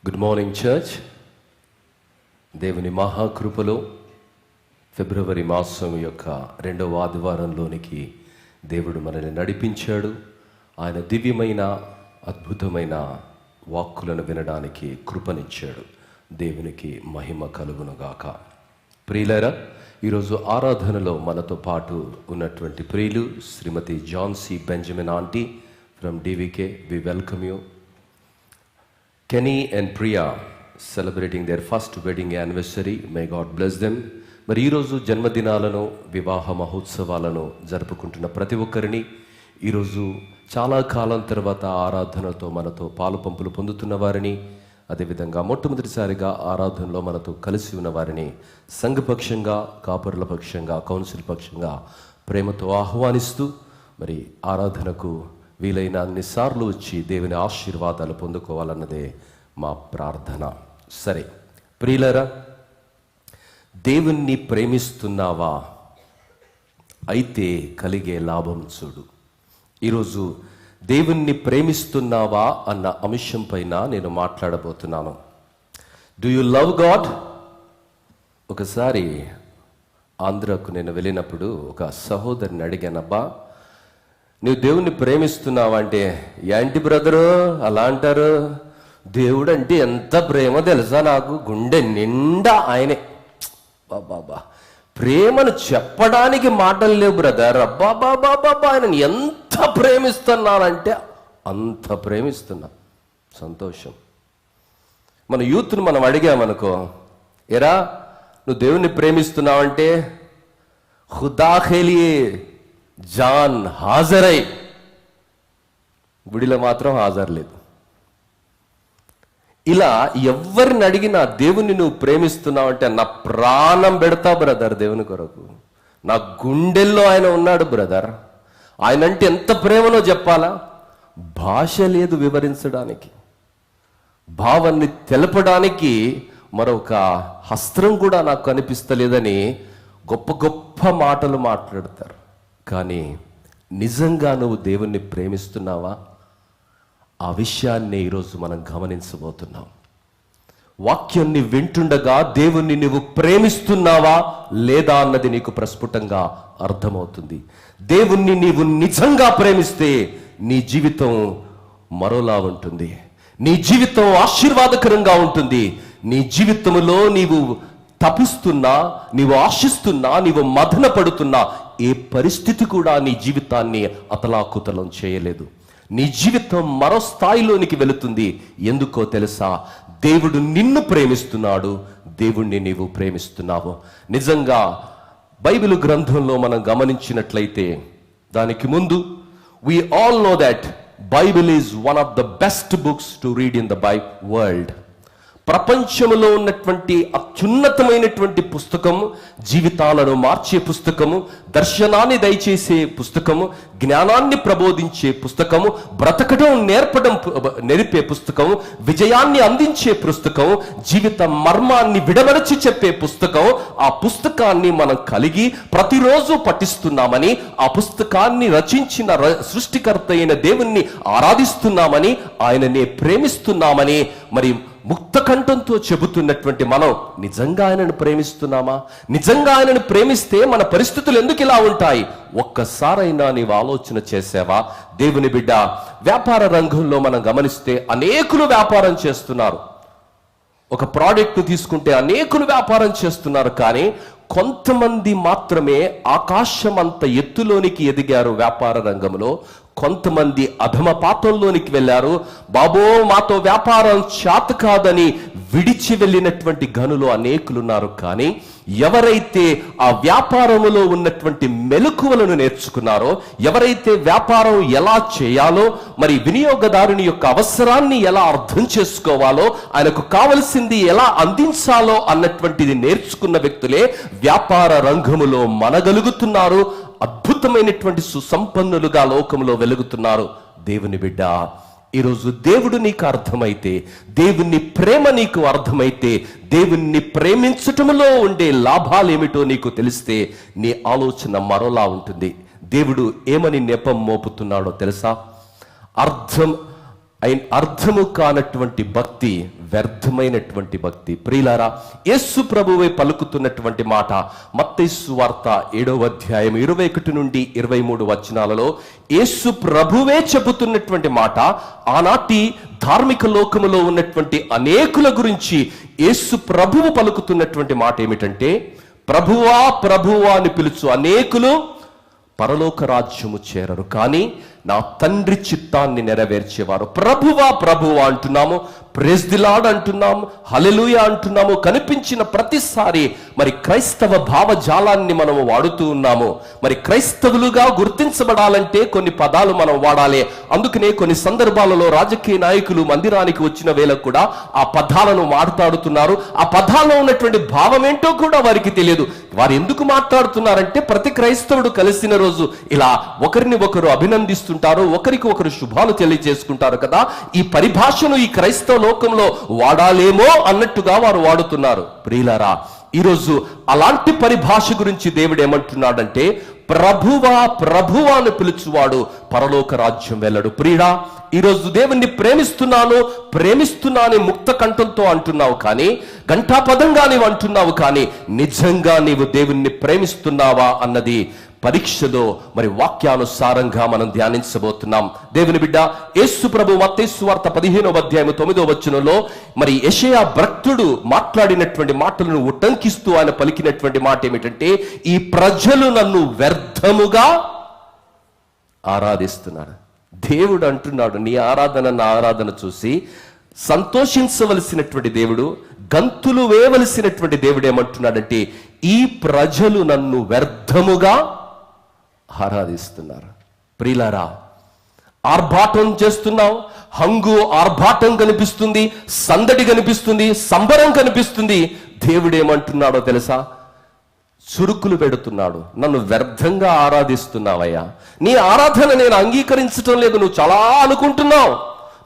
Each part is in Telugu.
Good morning church. దేవుని మహాకృపలో ఫిబ్రవరి మాసం యొక్క 2వ ఆదివారంలోనికి దేవుడు మనల్ని నడిపించాడు. ఆయన దివ్యమైన అద్భుతమైన వాక్కులను వినడానికి కృపనిచ్చాడు. దేవునికి మహిమ కలుగునుగాక. ప్రియులారా, ఈరోజు ఆరాధనలో మనతో పాటు ఉన్నటువంటి ప్రియులు Shrimati Jhansi Benjamin aunty from DVK. We welcome you. Kenny and Priya celebrating their first wedding anniversary. May God bless them. మరి ఈరోజు జన్మదినాలను వివాహ మహోత్సవాలను జరుపుకుంటున్న ప్రతి ఒక్కరిని, ఈరోజు చాలా కాలం తర్వాత ఆరాధనతో మనతో పాలు పంపులు పొందుతున్న వారిని, అదేవిధంగా మొట్టమొదటిసారిగా ఆరాధనలో మనతో కలిసి ఉన్న వారిని సంఘపక్షంగా, కాపరుల పక్షంగా, కౌన్సిల్ పక్షంగా ప్రేమతో ఆహ్వానిస్తూ, మరి ఆరాధనకు వీలైన అన్నిసార్లు వచ్చి దేవుని ఆశీర్వాదాలు పొందుకోవాలన్నదే మా ప్రార్థన. సరే ప్రియులారా, దేవుణ్ణి ప్రేమిస్తున్నావా? అయితే కలిగే లాభం చూడు. ఈరోజు దేవుణ్ణి ప్రేమిస్తున్నావా అన్న అంశం పైన నేను మాట్లాడబోతున్నాను. Do you love God? ఒకసారి ఆంధ్రకు నేను వెళ్ళినప్పుడు ఒక సహోదరిని అడిగానబ్బా, నువ్వు దేవుణ్ణి ప్రేమిస్తున్నావంటే, ఏంటి బ్రదరు అలా అంటారు? దేవుడు అంటే ఎంత ప్రేమ తెలుసా నాకు, గుండె నిండా ఆయనే. బాబా, ప్రేమను చెప్పడానికి మాటలు లేవు బ్రదర్. అబ్బాబాబాబా, ఆయనను ఎంత ప్రేమిస్తున్నానంటే అంత ప్రేమిస్తున్నా. సంతోషం. మన యూత్ను మనం అడిగామనుకో, ఎరా నువ్వు దేవుణ్ణి ప్రేమిస్తున్నావంటే, ఖుదా కే లియే జాన్ హాజరై, గుడిలో మాత్రం హాజరు లేదు. ఇలా ఎవరిని అడిగినా దేవుణ్ణి నువ్వు ప్రేమిస్తున్నావంటే, నా ప్రాణం పెడతా బ్రదర్ దేవుని కొరకు, నా గుండెల్లో ఆయన ఉన్నాడు బ్రదర్, ఆయన అంటే ఎంత ప్రేమనో చెప్పాలా? భాష లేదు వివరించడానికి, భావాన్ని తెలపడానికి మరొక హస్త్రం కూడా నాకు కనిపిస్తలేదని గొప్ప గొప్ప మాటలు మాట్లాడతారు. కానీ నిజంగా నువ్వు దేవుణ్ణి ప్రేమిస్తున్నావా? ఆ విషయాన్ని ఈరోజు మనం గమనించబోతున్నాం. వాక్యాన్ని వింటుండగా దేవుణ్ణి నువ్వు ప్రేమిస్తున్నావా లేదా అన్నది నీకు ప్రస్ఫుటంగా అర్థమవుతుంది. దేవుణ్ణి నీవు నిజంగా ప్రేమిస్తే నీ జీవితం మరోలా ఉంటుంది. నీ జీవితం ఆశీర్వాదకరంగా ఉంటుంది. నీ జీవితంలో నీవు తపిస్తున్నా, నీవు ఆశిస్తున్నా, నీవు మదన పడుతున్నా ఏ పరిస్థితి కూడా నీ జీవితాన్ని అతలాకుతలం చేయలేదు. నీ జీవితం మరో స్థాయిలోనికి వెళుతుంది. ఎందుకో తెలుసా? దేవుడు నిన్ను ప్రేమిస్తున్నాడు, దేవుణ్ణి నీవు ప్రేమిస్తున్నావు. నిజంగా బైబిల్ గ్రంథంలో మనం గమనించినట్లయితే, దానికి ముందు we all know that Bible is one of the best books to read in the world. ప్రపంచంలో ఉన్నటువంటి అత్యున్నతమైనటువంటి పుస్తకము, జీవితాలను మార్చే పుస్తకము, దర్శనాన్ని దయచేసే పుస్తకము, జ్ఞానాన్ని ప్రబోధించే పుస్తకము, బ్రతకడం నేర్పే పుస్తకము, విజయాన్ని అందించే పుస్తకము, జీవిత మర్మాన్ని విడమరచి చెప్పే పుస్తకం. ఆ పుస్తకాన్ని మనం కలిగి ప్రతిరోజు పఠిస్తున్నామని, ఆ పుస్తకాన్ని రచించిన సృష్టికర్త అయిన దేవుణ్ణి ఆరాధిస్తున్నామని, ఆయననే ప్రేమిస్తున్నామని మరి ముక్త కంఠంతో చెబుతున్నటువంటి మనం నిజంగా ఆయనను ప్రేమిస్తున్నామా? నిజంగా ఆయనను ప్రేమిస్తే మన పరిస్థితులు ఎందుకు ఇలా ఉంటాయి? ఒక్కసారైనా నీవు ఆలోచన చేసావా? దేవుని బిడ్డ, వ్యాపార రంగంలో మనం గమనిస్తే అనేకులు వ్యాపారం చేస్తున్నారు. ఒక ప్రోడక్ట్ తీసుకుంటే అనేకులు వ్యాపారం చేస్తున్నారు. కానీ కొంతమంది మాత్రమే ఆకాశం అంత ఎత్తులోనికి ఎదిగారు వ్యాపార రంగంలో. కొంతమంది అధమ పాతంలోనికి వెళ్ళారు. బాబో, మాతో వ్యాపారం చేత కాదని విడిచి వెళ్ళినటువంటి గనులు అనేకులున్నారు. కానీ ఎవరైతే ఆ వ్యాపారములో ఉన్నటువంటి మెలకువలను నేర్చుకున్నారో, ఎవరైతే వ్యాపారం ఎలా చేయాలో, మరి వినియోగదారుని యొక్క అవసరాన్ని ఎలా అర్థం చేసుకోవాలో, ఆయనకు కావలసింది ఎలా అందించాలో అన్నటువంటిది నేర్చుకున్న వ్యక్తులే వ్యాపార రంగములో మనగలుగుతున్నారు. అద్భుతమైనటువంటి సుసంపన్నులుగా లోకంలో వెలుగుతున్నారు. దేవుని బిడ్డ, ఈరోజు దేవుడు నీకు అర్థమైతే, దేవుని ప్రేమ నీకు అర్థమైతే, దేవుణ్ణి ప్రేమించటంలో ఉండే లాభాలు ఏమిటో నీకు తెలిస్తే నీ ఆలోచన మరోలా ఉంటుంది. దేవుడు ఏమని నెపం మోపుతున్నాడో తెలుసా? అర్థము కానటువంటి భక్తి వ్యర్థమైనటువంటి భక్తి. ప్రియులారా, యేసు ప్రభువే పలుకుతున్నటువంటి మాట మత్తయి సువార్త 7వ అధ్యాయం 21 నుండి 23 వచనాలలో యేసు ప్రభువే చెబుతున్నటువంటి మాట. ఆనాటి ధార్మిక లోకములో ఉన్నటువంటి అనేకుల గురించి యేసు ప్రభువు పలుకుతున్నటువంటి మాట ఏమిటంటే, ప్రభువా ప్రభువా అని పిలుచు అనేకులు పరలోక రాజ్యము చేరరు, కానీ నా తండ్రి చిత్తాన్ని నెరవేర్చేవారు. ప్రభువా ప్రభువా అంటున్నాము, ప్రైజ్ ది లార్డ్ అంటున్నాము, హల్లెలూయా అంటున్నాము. కనిపించిన ప్రతిసారి మరి క్రైస్తవ భావజాలాన్ని మనము వాడుతూ ఉన్నాము. మరి క్రైస్తవులుగా గుర్తించబడాలంటే కొన్ని పదాలు మనం వాడాలి. అందుకనే కొన్ని సందర్భాలలో రాజకీయ నాయకులు మందిరానికి వచ్చిన వేళ కూడా ఆ పదాలను మాట్లాడుతున్నారు. ఆ పదాల్లో ఉన్నటువంటి భావం ఏంటో కూడా వారికి తెలియదు. వారు ఎందుకు మాట్లాడుతున్నారంటే, ప్రతి క్రైస్తవుడు కలిసిన రోజు ఇలా ఒకరిని ఒకరు అభినందిస్తుంటారు, ఒకరికి ఒకరు శుభాలు తెలియజేసుకుంటారు కదా. ఈ పరిభాషను ఈ క్రైస్తవ లోకంలో వాడాలేమో అన్నట్టుగా వారు వాడుతున్నారు. ప్రియులారా, ఈరోజు అలాంటి పరిభాష గురించి దేవుడు ఏమంటున్నాడంటే, ప్రభువా ప్రభువా అని పిలుచువాడు పరలోక రాజ్యం వెళ్ళడు. ప్రియుడా, ఈరోజు దేవుణ్ణి ప్రేమిస్తున్నాను ముక్త కంఠంతో అంటున్నావు, కానీ ఘంటాపదంగా నీవు అంటున్నావు, కానీ నిజంగా నీవు దేవుణ్ణి ప్రేమిస్తున్నావా అన్నది పరీక్షలో మరి వాక్యానుసారంగా మనం ధ్యానించబోతున్నాం. దేవుని బిడ్డ, యేసు ప్రభు మత్తయి సువార్త 15వ అధ్యాయం 9వ వచనంలో మరి యెషయా భక్తుడు మాట్లాడినటువంటి మాటలను ఉటంకిస్తూ ఆయన పలికినటువంటి మాట ఏమిటంటే, ఈ ప్రజలు నన్ను వ్యర్థముగా ఆరాధిస్తున్నారు. దేవుడు అంటున్నాడు, నీ ఆరాధన నా ఆరాధన చూసి సంతోషించవలసినటువంటి దేవుడు, గంతులు వేయవలసినటువంటి దేవుడు ఏమంటున్నాడంటే, ఈ ప్రజలు నన్ను వ్యర్థముగా ఆరాధిస్తున్నారు. ప్రియులారా, ఆర్భాటం చేస్తున్నావు, హంగు ఆర్భాటం కనిపిస్తుంది, సందడి కనిపిస్తుంది, సంబరం కనిపిస్తుంది. దేవుడు ఏమంటున్నాడో తెలుసా? చురుకులు పెడుతున్నాడు. నన్ను వ్యర్థంగా ఆరాధిస్తున్నావయ్యా, నీ ఆరాధన నేను అంగీకరించటం లేదు. నువ్వు చాలా అనుకుంటున్నావు,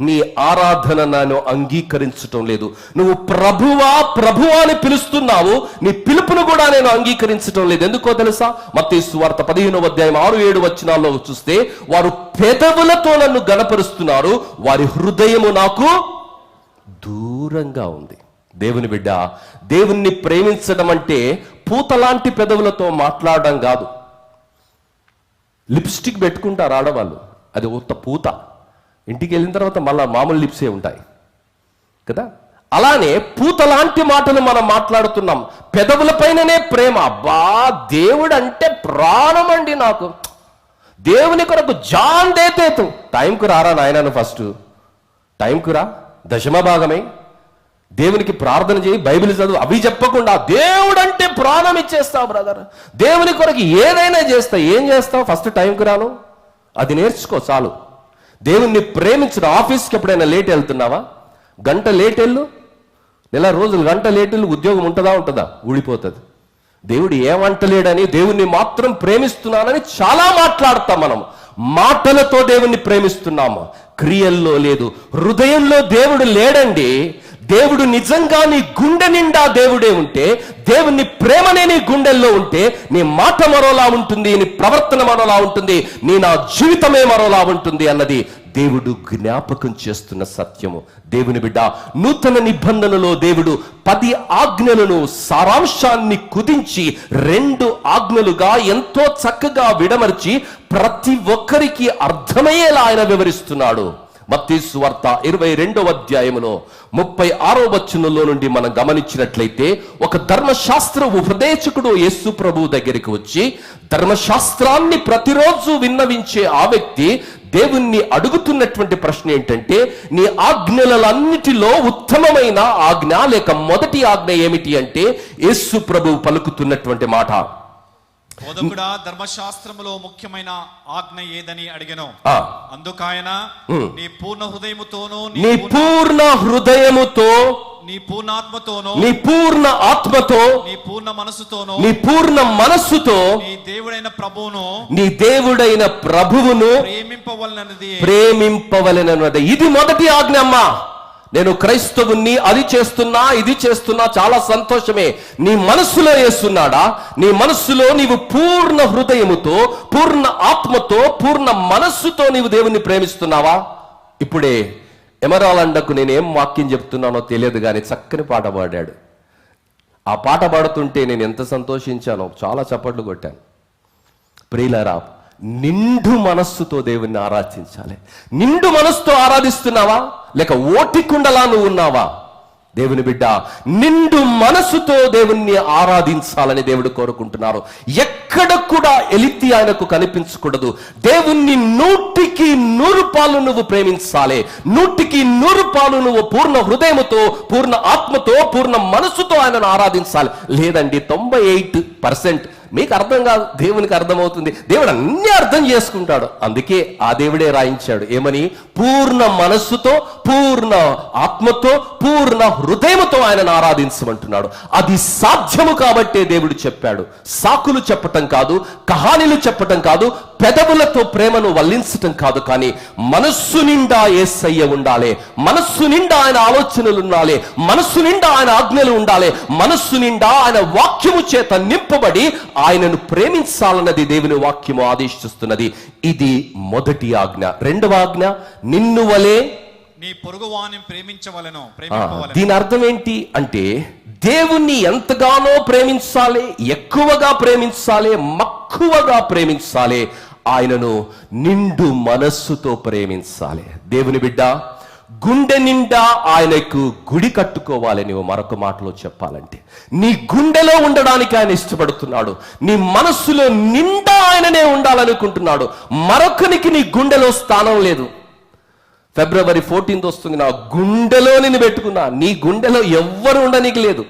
నీ ఆరాధన నేను అంగీకరించటం లేదు. నువ్వు ప్రభువా ప్రభువా అని పిలుస్తున్నావు, నీ పిలుపును కూడా నేను అంగీకరించటం లేదు. ఎందుకో తెలుసా? మత్తయి సువార్త 15వ అధ్యాయం 6-7 వచనాల్లో చూస్తే, వారు పెదవులతో నన్ను గణపరుస్తున్నారు, వారి హృదయము నాకు దూరంగా ఉంది. దేవుని బిడ్డ, దేవుణ్ణి ప్రేమించడం అంటే పూతలాంటి పెదవులతో మాట్లాడడం కాదు. లిప్స్టిక్ పెట్టుకుంటారు ఆడవాళ్ళు, అది ఒక్క పూత. ఇంటికి వెళ్ళిన తర్వాత మళ్ళా మామూలు లిప్సే ఉంటాయి కదా. అలానే పూతలాంటి మాటలు మనం మాట్లాడుతున్నాం, పెదవుల పైననే ప్రేమ. అబ్బా, దేవుడు అంటే ప్రాణం అండి నాకు, దేవుని కొరకు జాన్ దేతేతు. టైంకు రారా నాయనను, ఫస్ట్ టైంకు రా, దశమ భాగమే దేవునికి ప్రార్థన చేయి, బైబిల్ చదువు, అవి చెప్పకుండా దేవుడు అంటే ప్రాణం ఇచ్చేస్తావు బ్రదర్. దేవుని కొరకు ఏదైనా చేస్తావు. ఏం చేస్తావు? ఫస్ట్ టైంకు రాను, అది నేర్చుకో చాలు. దేవుణ్ణి ప్రేమించిన. ఆఫీస్కి ఎప్పుడైనా లేట్ వెళ్తున్నావా? గంట లేట్ వెళ్ళు, నెల రోజులు గంట లేట్ వెళ్ళు, ఉద్యోగం ఉంటుందా? ఊడిపోతుంది. దేవుడు ఏమంటలేడని, దేవుణ్ణి మాత్రం ప్రేమిస్తున్నానని చాలా మాట్లాడతాం మనం. మాటలతో దేవుణ్ణి ప్రేమిస్తున్నాము, క్రియల్లో లేదు. హృదయంలో దేవుడు లేడండి. దేవుడు నిజంగా నీ గుండె నిండా దేవుడే ఉంటే, దేవుని ప్రేమనే నీ గుండెల్లో ఉంటే, నీ మాట మరోలా ఉంటుంది, నీ ప్రవర్తన మరోలా ఉంటుంది, నా జీవితమే మరోలా ఉంటుంది అన్నది దేవుడు జ్ఞాపకం చేస్తున్న సత్యము. దేవుని బిడ్డ, నూతన నిబంధనలో దేవుడు 10 ఆజ్ఞలను సారాంశాన్ని కుదించి 2 ఆజ్ఞలుగా ఎంతో చక్కగా విడమర్చి ప్రతి ఒక్కరికి అర్థమయ్యేలా ఆయన వివరిస్తున్నాడు. మత్తయి సువార్త 22వ అధ్యాయములో 36వ వచనంలో నుండి మనం గమనించినట్లయితే, ఒక ధర్మశాస్త్ర ఉపదేశకుడు యేసు ప్రభువు దగ్గరికి వచ్చి ధర్మశాస్త్రాన్ని ప్రతిరోజు విన్నవించే ఆ వ్యక్తి దేవుణ్ణి అడుగుతున్నటువంటి ప్రశ్న ఏంటంటే, నీ ఆజ్ఞలన్నిటిలో ఉత్తమమైన ఆజ్ఞ లేక మొదటి ఆజ్ఞ ఏమిటి అంటే, యేసు ప్రభువు పలుకుతున్నటువంటి మాట, బోధకుడా, ధర్మశాస్త్రములో ముఖ్యమైన ఆజ్ఞ ఏదని అడిగెను. అందుకాయన, నీ పూర్ణ హృదయముతోనూ, నీ పూర్ణ హృదయముతో, నీ పూర్ణాత్మతోనూ, నీ పూర్ణ ఆత్మతో, నీ పూర్ణ మనస్సుతోనూ, నీ పూర్ణ మనస్సుతో నీ దేవుడైన ప్రభువును ప్రేమింపవలెనన్నది. ఇది మొదటి ఆజ్ఞ అమ్మా. నేను క్రైస్తవుణ్ణి, అది చేస్తున్నా ఇది చేస్తున్నా చాలా సంతోషమే. నీ మనస్సులో వేస్తున్నాడా? నీ మనస్సులో నీవు పూర్ణ హృదయముతో, పూర్ణ ఆత్మతో, పూర్ణ మనస్సుతో నీవు దేవుణ్ణి ప్రేమిస్తున్నావా? ఇప్పుడే ఎమరాలండకు నేనేం వాక్యం చెప్తున్నానో తెలియదు కానీ చక్కని పాట పాడాడు. ఆ పాట పాడుతుంటే నేను ఎంత సంతోషించానో, చాలా చప్పట్లు కొట్టాను. ప్రియులారా, నిండు మనస్సుతో దేవుణ్ణి ఆరాధించాలి. నిండు మనస్సుతో ఆరాధిస్తున్నావా, లేక ఓటికుండలా నువ్వు ఉన్నావా? దేవుని బిడ్డ, నిండు మనసుతో దేవుణ్ణి ఆరాధించాలని దేవుడు కోరుకుంటున్నారు. ఎక్కడ కూడా ఎలితి ఆయనకు కనిపించకూడదు. దేవుణ్ణి 100% నువ్వు ప్రేమించాలి. 100% నువ్వు పూర్ణ హృదయముతో, పూర్ణ ఆత్మతో, పూర్ణ మనసుతో ఆయనను ఆరాధించాలి. లేదండి 98% మీకు అర్థం కాదు, దేవునికి అర్థమవుతుంది. దేవుడు అన్ని అర్థం చేసుకుంటాడు. అందుకే ఆ దేవుడే రాయించాడు ఏమని, పూర్ణ మనస్సుతో, పూర్ణ ఆత్మతో, పూర్ణ హృదయముతో ఆయనను ఆరాధించమంటున్నాడు. అది సాధ్యము కాబట్టే దేవుడు చెప్పాడు. సాకులు చెప్పటం కాదు, కహానీలు చెప్పటం కాదు, పెదవులతో ప్రేమను వల్లించటం కాదు, కానీ మనస్సు నిండా యేసయ్య ఉండాలి. మనస్సు నిండా ఆయన ఆలోచనలు ఉండాలి. మనస్సు నిండా ఆయన ఆజ్ఞలు ఉండాలి. మనస్సు నిండా ఆయన వాక్యము చేత నింపబడి ఆయనను ప్రేమించాలన్నది దేవుని వాక్యము ఆదేశిస్తున్నది. ఇది మొదటి ఆజ్ఞ. రెండవ ఆజ్ఞ, నిన్ను వలే నీ పొరుగువాని ప్రేమించవలెను. దీని అర్థం ఏంటి అంటే, దేవుణ్ణి ఎంతగానో ప్రేమించాలి, ఎక్కువగా ప్రేమించాలి, మక్కువగా ప్రేమించాలి. ఆయనను నిండు మనస్సుతో ప్రేమించాలి. దేవుని బిడ్డ, గుండె నిండా ఆయనకు గుడి కట్టుకోవాలి. నువ్వు మరొక మాటలో చెప్పాలంటే, నీ గుండెలో ఉండడానికి ఆయన ఇష్టపడుతున్నాడు. నీ మనస్సులో నిండా ఆయననే ఉండాలనుకుంటున్నాడు. మరొకనికి నీ గుండెలో స్థానం లేదు. February 14th వస్తుంది, నా గుండెలో నేను పెట్టుకున్నా. నీ గుండెలో ఎవ్వరు ఉండనికి లేదు.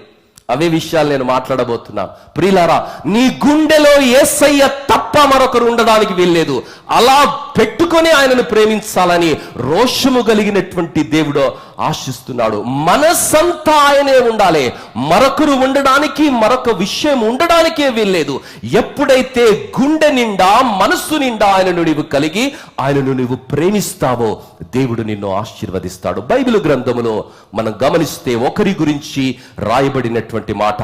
అవే విషయాలు నేను మాట్లాడబోతున్నా. ప్రియులారా, నీ గుండెలో యేసయ్య తప్ప మరొకరు ఉండడానికి వీల్లేదు. అలా పెట్టుకొని ఆయనను ప్రేమించాలని రోషము కలిగినటువంటి దేవుడు ఆశిస్తున్నాడు. మనసంతా ఆయనే ఉండాలి. మరొకరు ఉండడానికి, మరొక విషయం ఉండడానికే వీల్లేదు. ఎప్పుడైతే గుండె నిండా, మనస్సు నిండా ఆయనను నీవు కలిగి ఆయనను నీవు ప్రేమిస్తావో దేవుడు నిన్ను ఆశీర్వదిస్తాడు. బైబిల్ గ్రంథములో మనం గమనిస్తే ఒకరి గురించి రాయబడినటువంటి మాట,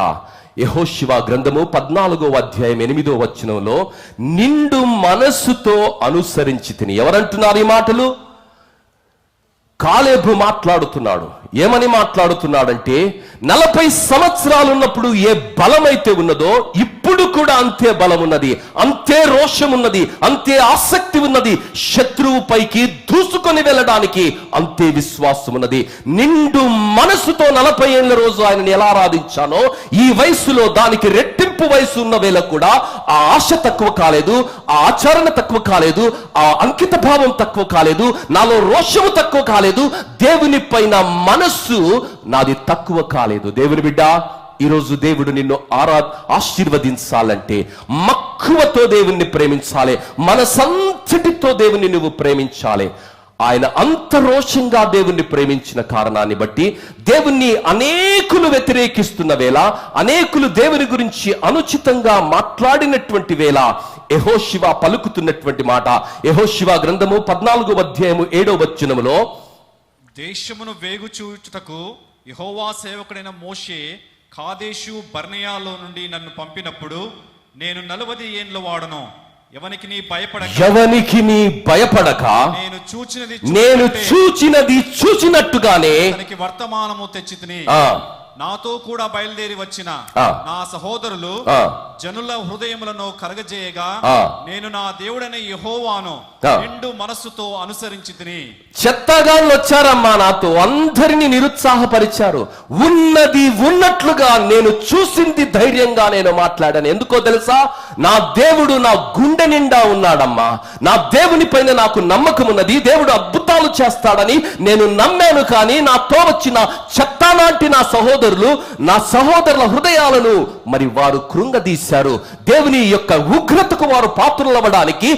యెహోషువ గ్రంథము 14వ అధ్యాయం 8వ వచనంలో, నిండు మనస్సుతో అనుసరించి తిని. ఎవరంటున్నారు ఈ మాటలు? కాలేబు మాట్లాడుతున్నాడు. ఏమని మాట్లాడుతున్నాడంటే, 40 సంవత్సరాలు ఉన్నప్పుడు ఏ బలమైతే ఉన్నదో ఇప్పుడు కూడా అంతే బలం ఉన్నది, అంతే రోషం ఉన్నది, అంతే ఆసక్తి ఉన్నది. శత్రువు పైకి దూసుకొని వెళ్ళడానికి అంతే విశ్వాసం ఉన్నది. నిండు మనసుతో 40 ఏళ్ల రోజు ఆయనని ఎలా ఆరాధించానో, ఈ వయసులో దానికి రెట్టింపు వయసు ఉన్న వేళ కూడా ఆ ఆశ తక్కువ కాలేదు, ఆ ఆచరణ తక్కువ కాలేదు, ఆ అంకిత భావం తక్కువ కాలేదు, నాలో రోషము తక్కువ కాలేదు, దేవుని పైన మనస్సు నాది తక్కువ కాలేదు. దేవుని బిడ్డ, ఈరోజు దేవుడు నిన్ను ఆశీర్వదించాలంటే మక్కువతో దేవుణ్ణి ప్రేమించాలి. మనసంతటితో దేవుణ్ణి నువ్వు ప్రేమించాలి. ఆయన అంత రోషంగా దేవుణ్ణి ప్రేమించిన కారణాన్ని బట్టి దేవుణ్ణి అనేకులు వ్యతిరేకిస్తున్న వేళ, అనేకులు దేవుని గురించి అనుచితంగా మాట్లాడినటువంటి వేళ యెహోషువ పలుకుతున్నటువంటి మాట, యెహోషువ గ్రంథము 14వ అధ్యాయము 7వ వచనములో, దేశమును వేగు చూచుటకు యెహోవా సేవకుడైన మోషే కాదేశు బర్నియాలో నుండి నన్ను పంపినప్పుడు నేను 40 ఏండ్ల వాడను. ఎవనికి నీ భయపడక నేను చూచినది చూచినట్టుగానే వర్తమానము తెచ్చి తిని, నాతో కూడా బయలుదేరి వచ్చిన నా సహోదరులు జనుల హృదయములను కలగజేయగా నేను నా దేవుడైన యెహోవాను నిండు మనస్సుతో అనుసరించి తిని. చెత్తగాళ్ళు వచ్చారమ్మా, నాతో అందరినీ నిరుత్సాహపరిచారు. ఉన్నది ఉన్నట్లుగా నేను చూసింది ధైర్యంగా నేను మాట్లాడాను. ఎందుకో తెలుసా? నా దేవుడు నా గుండె నిండా ఉన్నాడమ్మా. నా దేవుని పైన నాకు నమ్మకం ఉన్నది. దేవుడు అద్భుతాలు చేస్తాడని నేను నమ్మాను. కానీ నాతో వచ్చిన చెత్త లాంటి నా సహోదరుల హృదయాలను మరి వారు కృంగదీశారు. దేవుని యొక్క ఉగ్రతకు వారు పాత్రలవ్వడానికి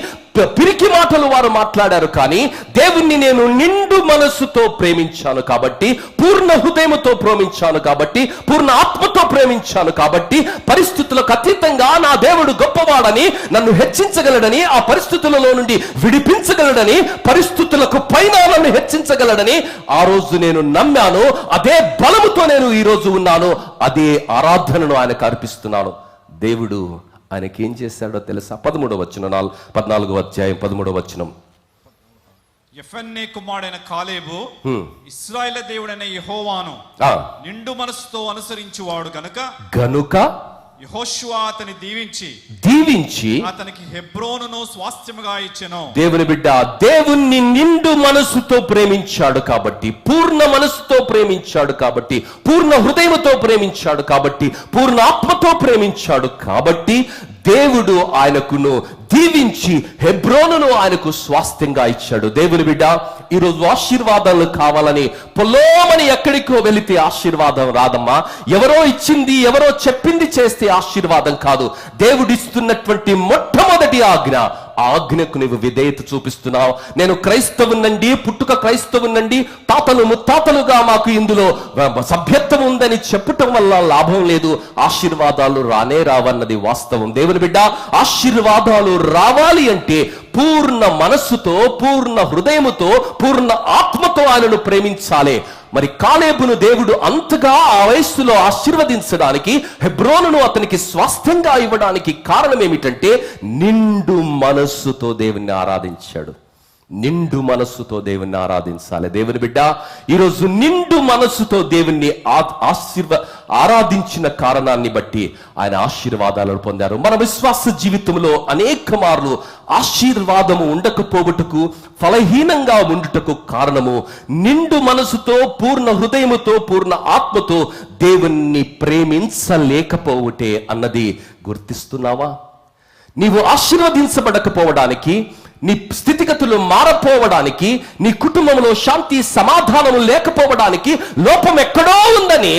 పిరికి మాటలు వారు మాట్లాడారు. కానీ దేవుణ్ణి నేను నిండు మనస్సుతో ప్రేమించాను కాబట్టి, పూర్ణ హృదయముతో ప్రేమించాను కాబట్టి, పూర్ణ ఆత్మతో ప్రేమించాను కాబట్టి, పరిస్థితులకు అతీతంగా నా దేవుడు గొప్పవాడని, నన్ను హెచ్చించగలడని, ఆ పరిస్థితులలో నుండి విడిపించగలడని, పరిస్థితులకు పైన నన్ను హెచ్చించగలడని ఆ రోజు నేను నమ్మాను. అదే బలముతో నేను ఈ రోజు ఉన్నాను. అదే ఆరాధనను ఆయనకు అర్పిస్తున్నాను. దేవుడు ఆయనకి ఏం చేశాడో తెలుసా? 13వ వచనం, 14వ అధ్యాయం 13వ వచనం, యెఫన్నె కుమారుడైన కాలేబు ఇశ్రాయేలు దేవుడైన యెహోవాను నిండు మనసుతో అనుసరించువాడు గనుక యెహోషువ అతని దీవించి అతనికి హెబ్రోనును స్వాస్థ్యముగా ఇచ్చెను. దేవుని బిడ్డ దేవుణ్ణి నిండు మనసుతో ప్రేమించాడు కాబట్టి, పూర్ణ మనసుతో ప్రేమించాడు కాబట్టి, పూర్ణ హృదయముతో ప్రేమించాడు కాబట్టి, పూర్ణ ఆత్మతో ప్రేమించాడు కాబట్టి దేవుడు ఆయనకును దీవించి హెబ్రోనును ఆయనకు స్వాస్థ్యంగా ఇచ్చాడు. దేవుని బిడ్డ, ఈరోజు ఆశీర్వాదాలు కావాలని పొలోమని ఎక్కడికో వెళితే ఆశీర్వాదం రాదమ్మా. ఎవరో ఇచ్చింది, ఎవరో చెప్పింది చేస్తే ఆశీర్వాదం కాదు. దేవుడిస్తున్నటువంటి మొట్టమొదటి ఆజ్ఞకు నీవు విధేయత చూపిస్తున్నావు. నేను క్రైస్తవునండి, పుట్టుక క్రైస్తవునండి, తాతలు ముత్తాతలుగా మాకు ఇందులో సభ్యత్వం ఉందని చెప్పటం వల్ల లాభం లేదు. ఆశీర్వాదాలు రానే రావన్నది వాస్తవం. దేవుని బిడ్డ, ఆశీర్వాదాలు రావాలి అంటే పూర్ణ మనస్సుతో, పూర్ణ హృదయముతో, పూర్ణ ఆత్మతో ఆయనను ప్రేమించాలి. మరి కాలేబును దేవుడు అంతగా ఆ వయస్సులో ఆశీర్వదించడానికి, హెబ్రోనును అతనికి స్వాస్థ్యంగా ఇవ్వడానికి కారణం ఏమిటంటే నిండు మనస్సుతో దేవుణ్ణి ఆరాధించాడు. నిండు మనస్సుతో దేవుణ్ణి ఆరాధించాలి. దేవుని బిడ్డ, ఈరోజు నిండు మనస్సుతో దేవుణ్ణి ఆరాధించిన కారణాన్ని బట్టి ఆయన ఆశీర్వాదాలను పొందారు. మన విశ్వాస జీవితంలో అనేక మార్లు ఆశీర్వాదము ఉండకపోవటకు, ఫలహీనంగా ఉండుటకు కారణము నిండు మనసుతో, పూర్ణ హృదయముతో, పూర్ణ ఆత్మతో దేవుణ్ణి ప్రేమించలేకపోవటే అన్నది గుర్తిస్తున్నావా? నీవు ఆశీర్వదించబడకపోవడానికి, నీ స్థితిగతులు మారపోవడానికి, నీ కుటుంబంలో శాంతి సమాధానము లేకపోవడానికి లోపం ఎక్కడో ఉందని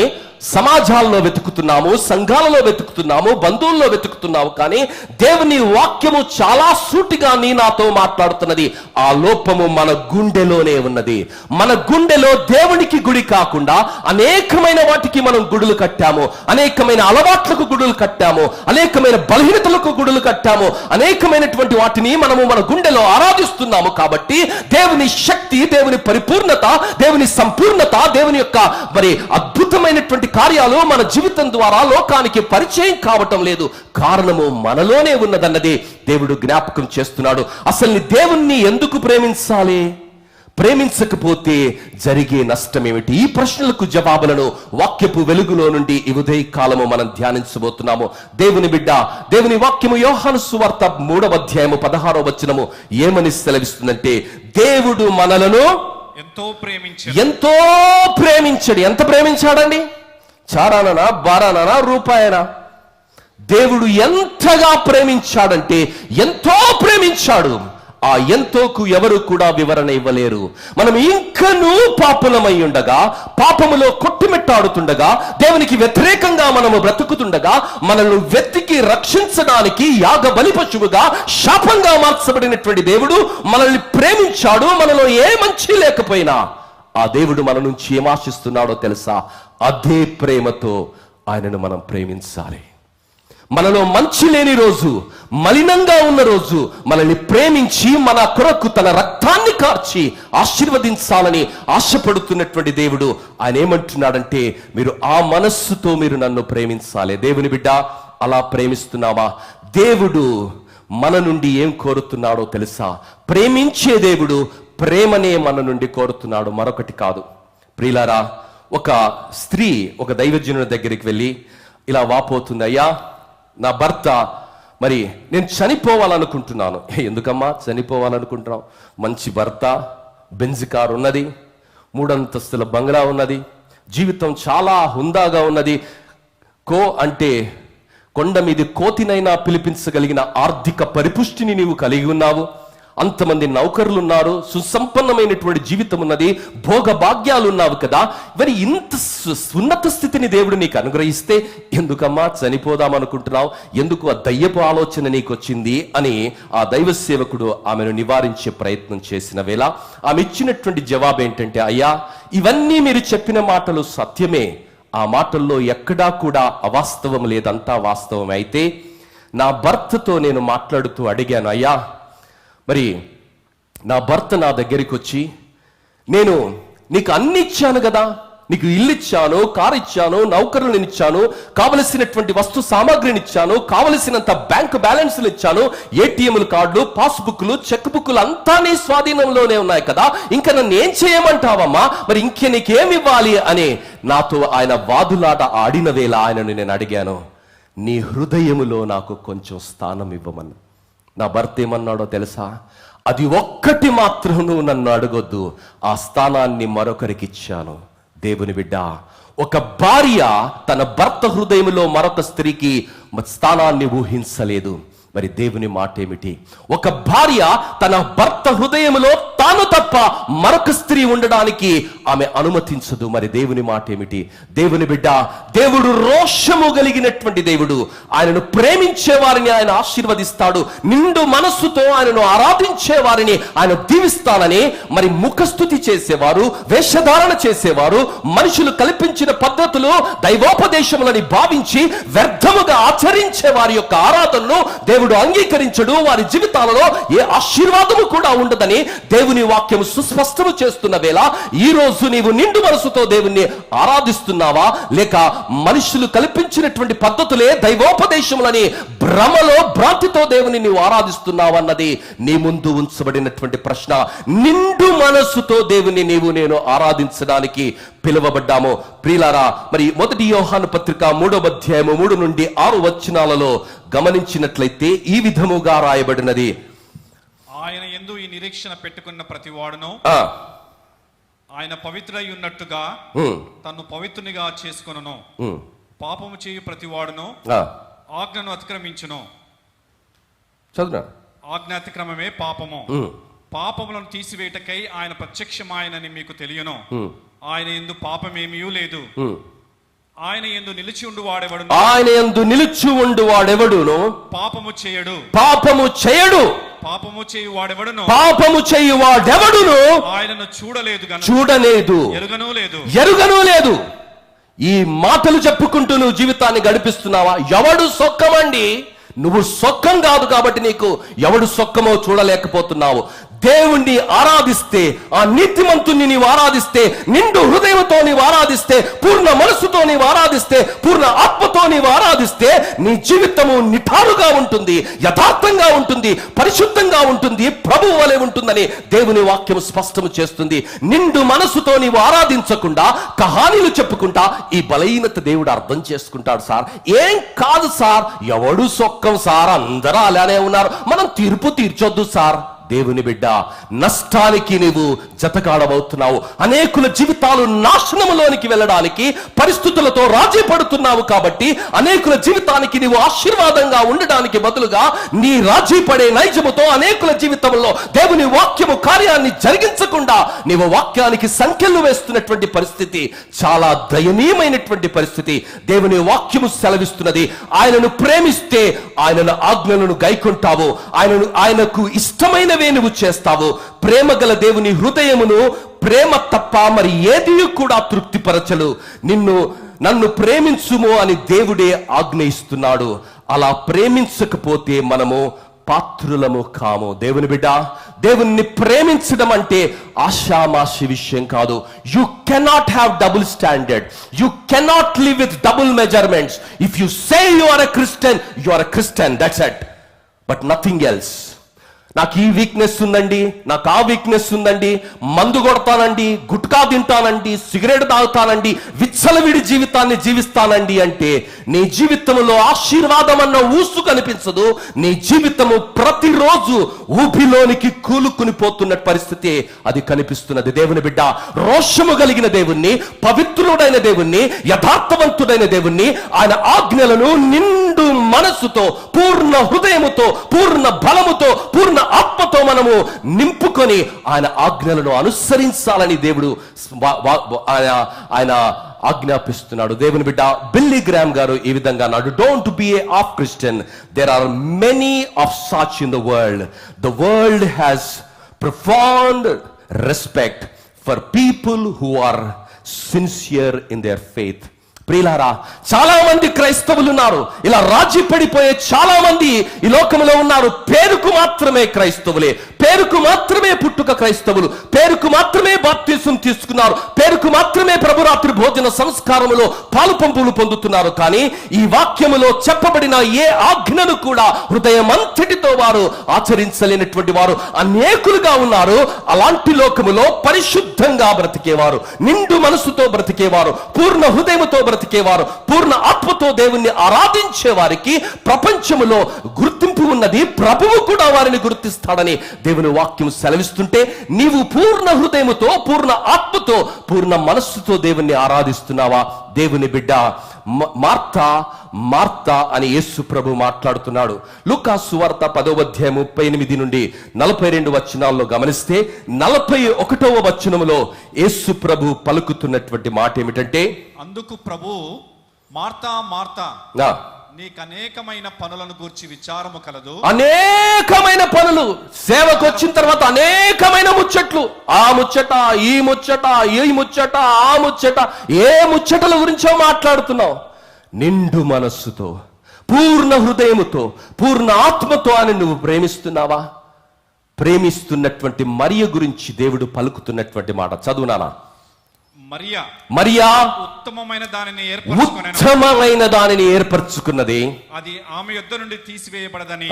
సమాజాల్లో వెతుకుతున్నాము, సంఘాలలో వెతుకుతున్నాము, బంధువుల్లో వెతుకుతున్నాము. కానీ దేవుని వాక్యము చాలా సూటిగా నీ నాతో మాట్లాడుతున్నది. ఆ లోపము మన గుండెలోనే ఉన్నది. మన గుండెలో దేవునికి గుడి కాకుండా అనేకమైన వాటికి మనం గుడులు కట్టాము, అనేకమైన అలవాట్లకు గుడులు కట్టాము, అనేకమైన బలహీనతలకు గుడులు కట్టాము, అనేకమైనటువంటి వాటిని మనము మన గుండెలో ఆరాధిస్తున్నాము. కాబట్టి దేవుని శక్తి, దేవుని పరిపూర్ణత, దేవుని సంపూర్ణత, దేవుని యొక్క మరి అద్భుతమైనటువంటి కార్యాలు మన జీవితం ద్వారా లోకానికి పరిచయం కావటం లేదు. కారణము మనలోనే ఉన్నదన్నది దేవుడు జ్ఞాపకం చేస్తున్నాడు. అసలు దేవుణ్ణి ఎందుకు ప్రేమించాలి? ప్రేమించకపోతే జరిగే నష్టం ఏమిటి? ఈ ప్రశ్నలకు జవాబులను వాక్యపు వెలుగులో నుండి ఈ ఉదయ కాలము మనం ధ్యానించబోతున్నాము. దేవుని బిడ్డ, దేవుని వాక్యము యోహాను సువార్త 3వ అధ్యాయము 16వ వచనము ఏమని సెలవిస్తుందంటే, దేవుడు మనలను ఎంతో ప్రేమించాడు. ఎంత ప్రేమించాడండి? చారానా, బారానా, రూపాయనా? దేవుడు ఎంతగా ప్రేమించాడంటే ఎంతో ప్రేమించాడు. ఆ ఎంతోకు ఎవరు కూడా వివరణ ఇవ్వలేరు. మనం ఇంకనూ పాపులమై ఉండగా, పాపములో కొట్టుమిట్టాడుతుండగా, దేవునికి వ్యతిరేకంగా మనము బ్రతుకుతుండగా, మనల్ని వెతికి రక్షించడానికి యాగ బలి పశువుగా శాపంగా మార్చబడినటువంటి దేవుడు మనల్ని ప్రేమించాడు. మనలో ఏ మంచి లేకపోయినా ఆ దేవుడు మన నుంచి ఏం ఆశిస్తున్నాడో తెలుసా? అదే ప్రేమతో ఆయనను మనం ప్రేమించాలి. మనలో మంచి లేని రోజు, మలినంగా ఉన్న రోజు మనల్ని ప్రేమించి మన కొరకు తన రక్తాన్ని కార్చి ఆశీర్వదించాలని ఆశపడుతున్నటువంటి దేవుడు ఆయన ఏమంటున్నాడంటే, మీరు ఆ మనస్సుతో మీరు నన్ను ప్రేమించాలి. దేవుని బిడ్డ, అలా ప్రేమిస్తున్నావా? దేవుడు మన నుండి ఏం కోరుతున్నాడో తెలుసా? ప్రేమించే దేవుడు ప్రేమనే మన నుండి కోరుతున్నాడు, మరొకటి కాదు. ప్రియులారా, ఒక స్త్రీ ఒక దైవజనుని దగ్గరికి వెళ్ళి ఇలా వాపోతుంది, అయ్యా నా భర్త మరి నేను చనిపోవాలనుకుంటున్నాను. ఎందుకమ్మా చనిపోవాలనుకుంటున్నావు? మంచి భర్త, బెంజ్ కారు ఉన్నది, 3 అంతస్తుల బంగ్లా ఉన్నది, జీవితం చాలా హుందాగా ఉన్నది. అంటే కొండ మీది కోతినైనా పిలిపించగలిగిన ఆర్థిక పరిపుష్టిని నీవు కలిగి ఉన్నావు. అంతమంది నౌకర్లు ఉన్నారు, సుసంపన్నమైనటువంటి జీవితం ఉన్నది, భోగ భాగ్యాలు ఉన్నావు కదా. మరి ఇంత ఉన్నత స్థితిని దేవుడు నీకు అనుగ్రహిస్తే ఎందుకమ్మా చనిపోదాం అనుకుంటున్నావు? ఎందుకు ఆ దయ్యపు ఆలోచన నీకు వచ్చింది అని ఆ దైవ సేవకుడు ఆమెను నివారించే ప్రయత్నం చేసిన వేళ ఆమె ఇచ్చినటువంటి జవాబు ఏంటంటే, అయ్యా ఇవన్నీ మీరు చెప్పిన మాటలు సత్యమే, ఆ మాటల్లో ఎక్కడా కూడా అవాస్తవం లేదంతా వాస్తవం. అయితే నా భర్తతో నేను మాట్లాడుతూ అడిగాను, అయ్యా మరి నా భర్త నా దగ్గరికి వచ్చి, నేను నీకు అన్ని ఇచ్చాను కదా, నీకు ఇల్లు ఇచ్చాను, కారు ఇచ్చాను, నౌకరులను ఇచ్చాను, కావలసినటువంటి వస్తు సామాగ్రిని ఇచ్చాను, కావలసినంత బ్యాంక్ బ్యాలెన్స్లు ఇచ్చాను, ఏటీఎంలు కార్డులు, పాస్బుక్లు, చెక్ బుక్లు అంతా నీ స్వాధీనంలోనే ఉన్నాయి కదా, ఇంకా నన్ను ఏం చేయమంటావమ్మా, మరి ఇంకే నీకేమి ఇవ్వాలి అని నాతో ఆయన వాదులాట ఆడిన వేళ ఆయనను నేను అడిగాను, నీ హృదయములో నాకు కొంచెం స్థానం ఇవ్వమన్నా. నా భర్త ఏమన్నాడో తెలుసా? అది ఒక్కటి మాత్రం నువ్వు నన్ను అడగొద్దు, ఆ స్థానాన్ని మరొకరికి ఇచ్చాను. దేవుని బిడ్డ, ఒక భార్య తన భర్త హృదయంలో మరొక స్త్రీకి స్థానాన్ని ఊహించలేదు. మరి దేవుని మాట ఏమిటి? ఒక భార్య తన భర్త హృదయంలో తాను తప్ప మరొక స్త్రీ ఉండడానికి ఆమె అనుమతించదు. మరి దేవుని మాట ఏమిటి? దేవుని బిడ్డ, దేవుడు రోషము కలిగినటువంటి దేవుడు. ఆయనను ప్రేమించే వారిని ఆయన ఆశీర్వదిస్తాడు. నిండు మనస్సుతో ఆయనను ఆరాధించే వారిని ఆయన దీవిస్తానని. మరి ముఖస్తుతి చేసేవారు, వేషధారణ చేసేవారు, మనుషులు కల్పించిన పద్ధతులు దైవోపదేశములని భావించి వ్యర్థముగా ఆచరించే వారి యొక్క ఆరాధనను దేవుడు అంగీకరించడు. వారి జీవితాలలో ఏ ఆశీర్వాదము కూడా ఉండదని దేవుని వాక్యం సుస్పష్టము చేస్తున్న వేళ, ఈ రోజు నీవు నిండు మనసుతో దేవుణ్ణి ఆరాధిస్తున్నావా, లేక మనుషులు కల్పించినటువంటి పద్ధతులే దైవోపదేశములని భ్రమలో భ్రాంతితో దేవుని నీవు ఆరాధిస్తున్నావన్నది నీ ముందు ఉంచబడినటువంటి ప్రశ్న. నిండు మనస్సుతో దేవుని నీవు నేను ఆరాధించడానికి పిలువబడ్డాము. ప్రియులారా, మరి 1 యోహాను పత్రిక 3వ అధ్యాయము 3 నుండి 6 వచనాలలో గమనించినట్లయితే ఈ విధముగా రాయబడినది, ఆయన యందు ఈ నిరీక్షణ పెట్టుకున్న ప్రతివాడును ఆయన పవిత్రై ఉన్నట్టుగా తన్ను పవిత్రునిగా చేసుకొనును. పాపము చేయు ప్రతివాడును ఆజ్ఞను అతిక్రమించును. చదువునా? ఆజ్ఞ అతిక్రమమే పాపము. పాపములను తీసివేయటకై ఆయన ప్రత్యక్షమాయనని మీకు తెలియను. ఆయన యందు పాపమేమీ లేదు. ఆయన యందు నిలిచి ఉండు వాడెవడును, ఆయన యందు నిలిచి ఉండు వాడెవడును పాపము చేయడు. పాపము చేయడు. పాపము చేయు వాడెవడును, పాపము చేయు వాడెవడును ఆయనను చూడలేదు, చూడలేదు, ఎరుగను లేదు. ఈ మాటలు చెప్పుకుంటూ నువ్వు జీవితాన్ని గడిపిస్తున్నావా? ఎవడు సొక్కమండి? నువ్వు సొక్కం కాదు కాబట్టి నీకు ఎవడు సొక్కమో చూడలేకపోతున్నావు. దేవుణ్ణి ఆరాధిస్తే, ఆ నీతిమంతుణ్ణి నీవు ఆరాధిస్తే, నిండు హృదయంతో నీవు ఆరాధిస్తే, పూర్ణ మనసుతో నీవు ఆరాధిస్తే, పూర్ణ ఆత్మతో నీవు ఆరాధిస్తే నీ జీవితము నిఠారుగా ఉంటుంది, యథార్థంగా ఉంటుంది, పరిశుద్ధంగా ఉంటుంది, ప్రభువు వలె ఉంటుందని దేవుని వాక్యం స్పష్టము చేస్తుంది. నిండు మనసుతో నీవు ఆరాధించకుండా కహానీలు చెప్పుకుంటా ఈ బలహీనత దేవుడు అర్థం చేసుకుంటాడు. సార్ ఏం కాదు సార్, ఎవడు సొక్కం సార్, అందరూ అలానే ఉన్నారు, మనం తీర్పు తీర్చొద్దు సార్. దేవుని బిడ్డ, నష్టానికి నీవు జతకాడబోతున్నావు. అనేకుల జీవితాలు నాశనములోనికి వెళ్ళడానికి పరిస్థితులతో రాజీ పడుతున్నావు కాబట్టి అనేకుల జీవితానికి నీవు ఆశీర్వాదంగా ఉండడానికి బదులుగా నీ రాజీ పడే నైజముతో అనేకుల జీవితంలో దేవుని వాక్యము కార్యాన్ని జరిగించకుండా నీవు వాక్యానికి సంఖ్యలు వేస్తున్నటువంటి పరిస్థితి చాలా దయనీయమైనటువంటి పరిస్థితి. దేవుని వాక్యము సెలవిస్తున్నది, ఆయనను ప్రేమిస్తే ఆయనను ఆజ్ఞలను గైకొంటావు, ఆయనకు ఇష్టమైన నువ్వు చేస్తావు. ప్రేమ గల దేవుని హృదయమును ప్రేమ తప్ప మరి ఏది కూడా తృప్తిపరచలు. నన్ను ప్రేమించుము అని దేవుడే ఆజ్ఞయిస్తున్నాడు. అలా ప్రేమించకపోతే మనము పాత్రులము కాము. దేవుని బిడ్డ, దేవుణ్ణి ప్రేమించడం అంటే ఆషామాషి విషయం కాదు. You cannot have double standard, you cannot live with double measurements. If you say you are a Christian, you are a Christian, that's it, but nothing else. నాకు ఈ వీక్నెస్ ఉందండి, నాకు ఆ వీక్నెస్ ఉందండి, మందు కొడతానండి, గుట్కా తింటానండి, సిగరెట్ తాగుతానండి, విచ్చలవిడి జీవితాన్ని జీవిస్తానండి అంటే నీ జీవితంలో ఆశీర్వాదం అన్న ఊసు కనిపించదు. నీ జీవితము ప్రతిరోజు ఊపిలోనికి కూలుకుని పోతున్న పరిస్థితి అది కనిపిస్తున్నది. దేవుని బిడ్డ, రోషము కలిగిన దేవుణ్ణి, పవిత్రుడైన దేవుణ్ణి, యథార్థవంతుడైన దేవుణ్ణి, ఆయన ఆజ్ఞలను నిండు మనస్సుతో, పూర్ణ హృదయముతో, పూర్ణ బలముతో, పూర్ణ ఆత్మతో మనము నింపుకొని ఆయన ఆజ్ఞలను అనుసరించాలని దేవుడు ఆయన ఆజ్ఞాపిస్తున్నాడు. దేవుని బిడ్డ, బిల్లీ గ్రామ్ గారు ఈ విధంగా అన్నాడు, don't be a half Christian, there are many of such in the world. The world has profound respect for people who are sincere in their faith. ప్రియులారా, చాలా మంది క్రైస్తవులు ఉన్నారు, ఇలా రాజీ పడిపోయే చాలా మంది ఈ లోకంలో ఉన్నారు. పేరుకు మాత్రమే క్రైస్తవులే, పేరుకు మాత్రమే పుట్టుక క్రైస్తవులు, పేరుకు మాత్రమే బాప్తిసం తీసుకున్నారు, పేరుకు మాత్రమే ప్రభురాత్రి భోజన సంస్కారములో పాలు పంపులు పొందుతున్నారు. కానీ ఈ వాక్యములో చెప్పబడిన ఏ ఆజ్ఞను కూడా హృదయమంతటితో వారు ఆచరించలేనటువంటి వారు అనేకులుగా ఉన్నారు. అలాంటి లోకములో పరిశుద్ధంగా బ్రతికేవారు, నిండు మనసుతో బ్రతికేవారు, పూర్ణ హృదయముతో బ్రతికేవారు, పూర్ణ ఆత్మతో దేవుణ్ణి ఆరాధించే వారికి ప్రపంచములో గుర్తింపు ఉన్నది. ప్రభువు కూడా వారిని గుర్తిస్తాడని దేవుని వాక్యం సెలవిస్తుంటే, నీవు పూర్ణ హృదయముతో, పూర్ణ ఆత్మతో, పూర్ణ మనస్సుతో దేవుణ్ణి ఆరాధిస్తున్నావా? దేవుని బిడ్డ మార్తా మార్తా అని యేసు ప్రభు మాట్లాడుతున్నాడు. లూకా సువార్త 10వ అధ్యాయం 38 నుండి 42 వచనాల్లో గమనిస్తే 41వ వచనములో యేసు ప్రభు పలుకుతున్నటువంటి మాట ఏమిటంటే, అందుకు ప్రభు, మార్తా మార్తా, నీకు అనేకమైన పనులను గూర్చి విచారము కలదు. అనేకమైన పనులు, సేవకు వచ్చిన తర్వాత అనేకమైన ముచ్చట్లు, ఆ ముచ్చట, ఈ ముచ్చట, ఈ ముచ్చట, ఆ ముచ్చట, ఏ ముచ్చటల గురించో మాట్లాడుతున్నావు. నిండు మనస్సుతో, పూర్ణ హృదయముతో, పూర్ణ ఆత్మతో అని నువ్వు ప్రేమిస్తున్నావా? ప్రేమిస్తున్నటువంటి మరియ గురించి దేవుడు పలుకుతున్నటువంటి మాట చదువునానా? మరియా ఉత్తమమైన దానిని ఏర్పరచుకున్నది, అది ఆమె యొద్ద నుండి తీసివేయబడదని.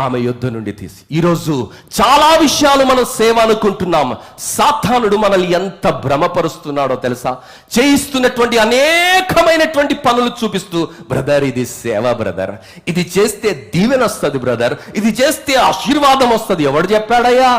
ఆమె యొద్ద నుండి తీసి. ఈరోజు చాలా విషయాలు మనం సేవ అనుకుంటున్నాం. సాతానుడు మనల్ని ఎంత భ్రమపరుస్తున్నాడో తెలుసా? చేయిస్తున్నటువంటి అనేకమైనటువంటి పనులు చూపిస్తూ, బ్రదర్ ఇది సేవ బ్రదర్, ఇది చేస్తే దీవెన వస్తుంది బ్రదర్, ఇది చేస్తే ఆశీర్వాదం వస్తుంది. ఎవడు చెప్పాడయ్యా?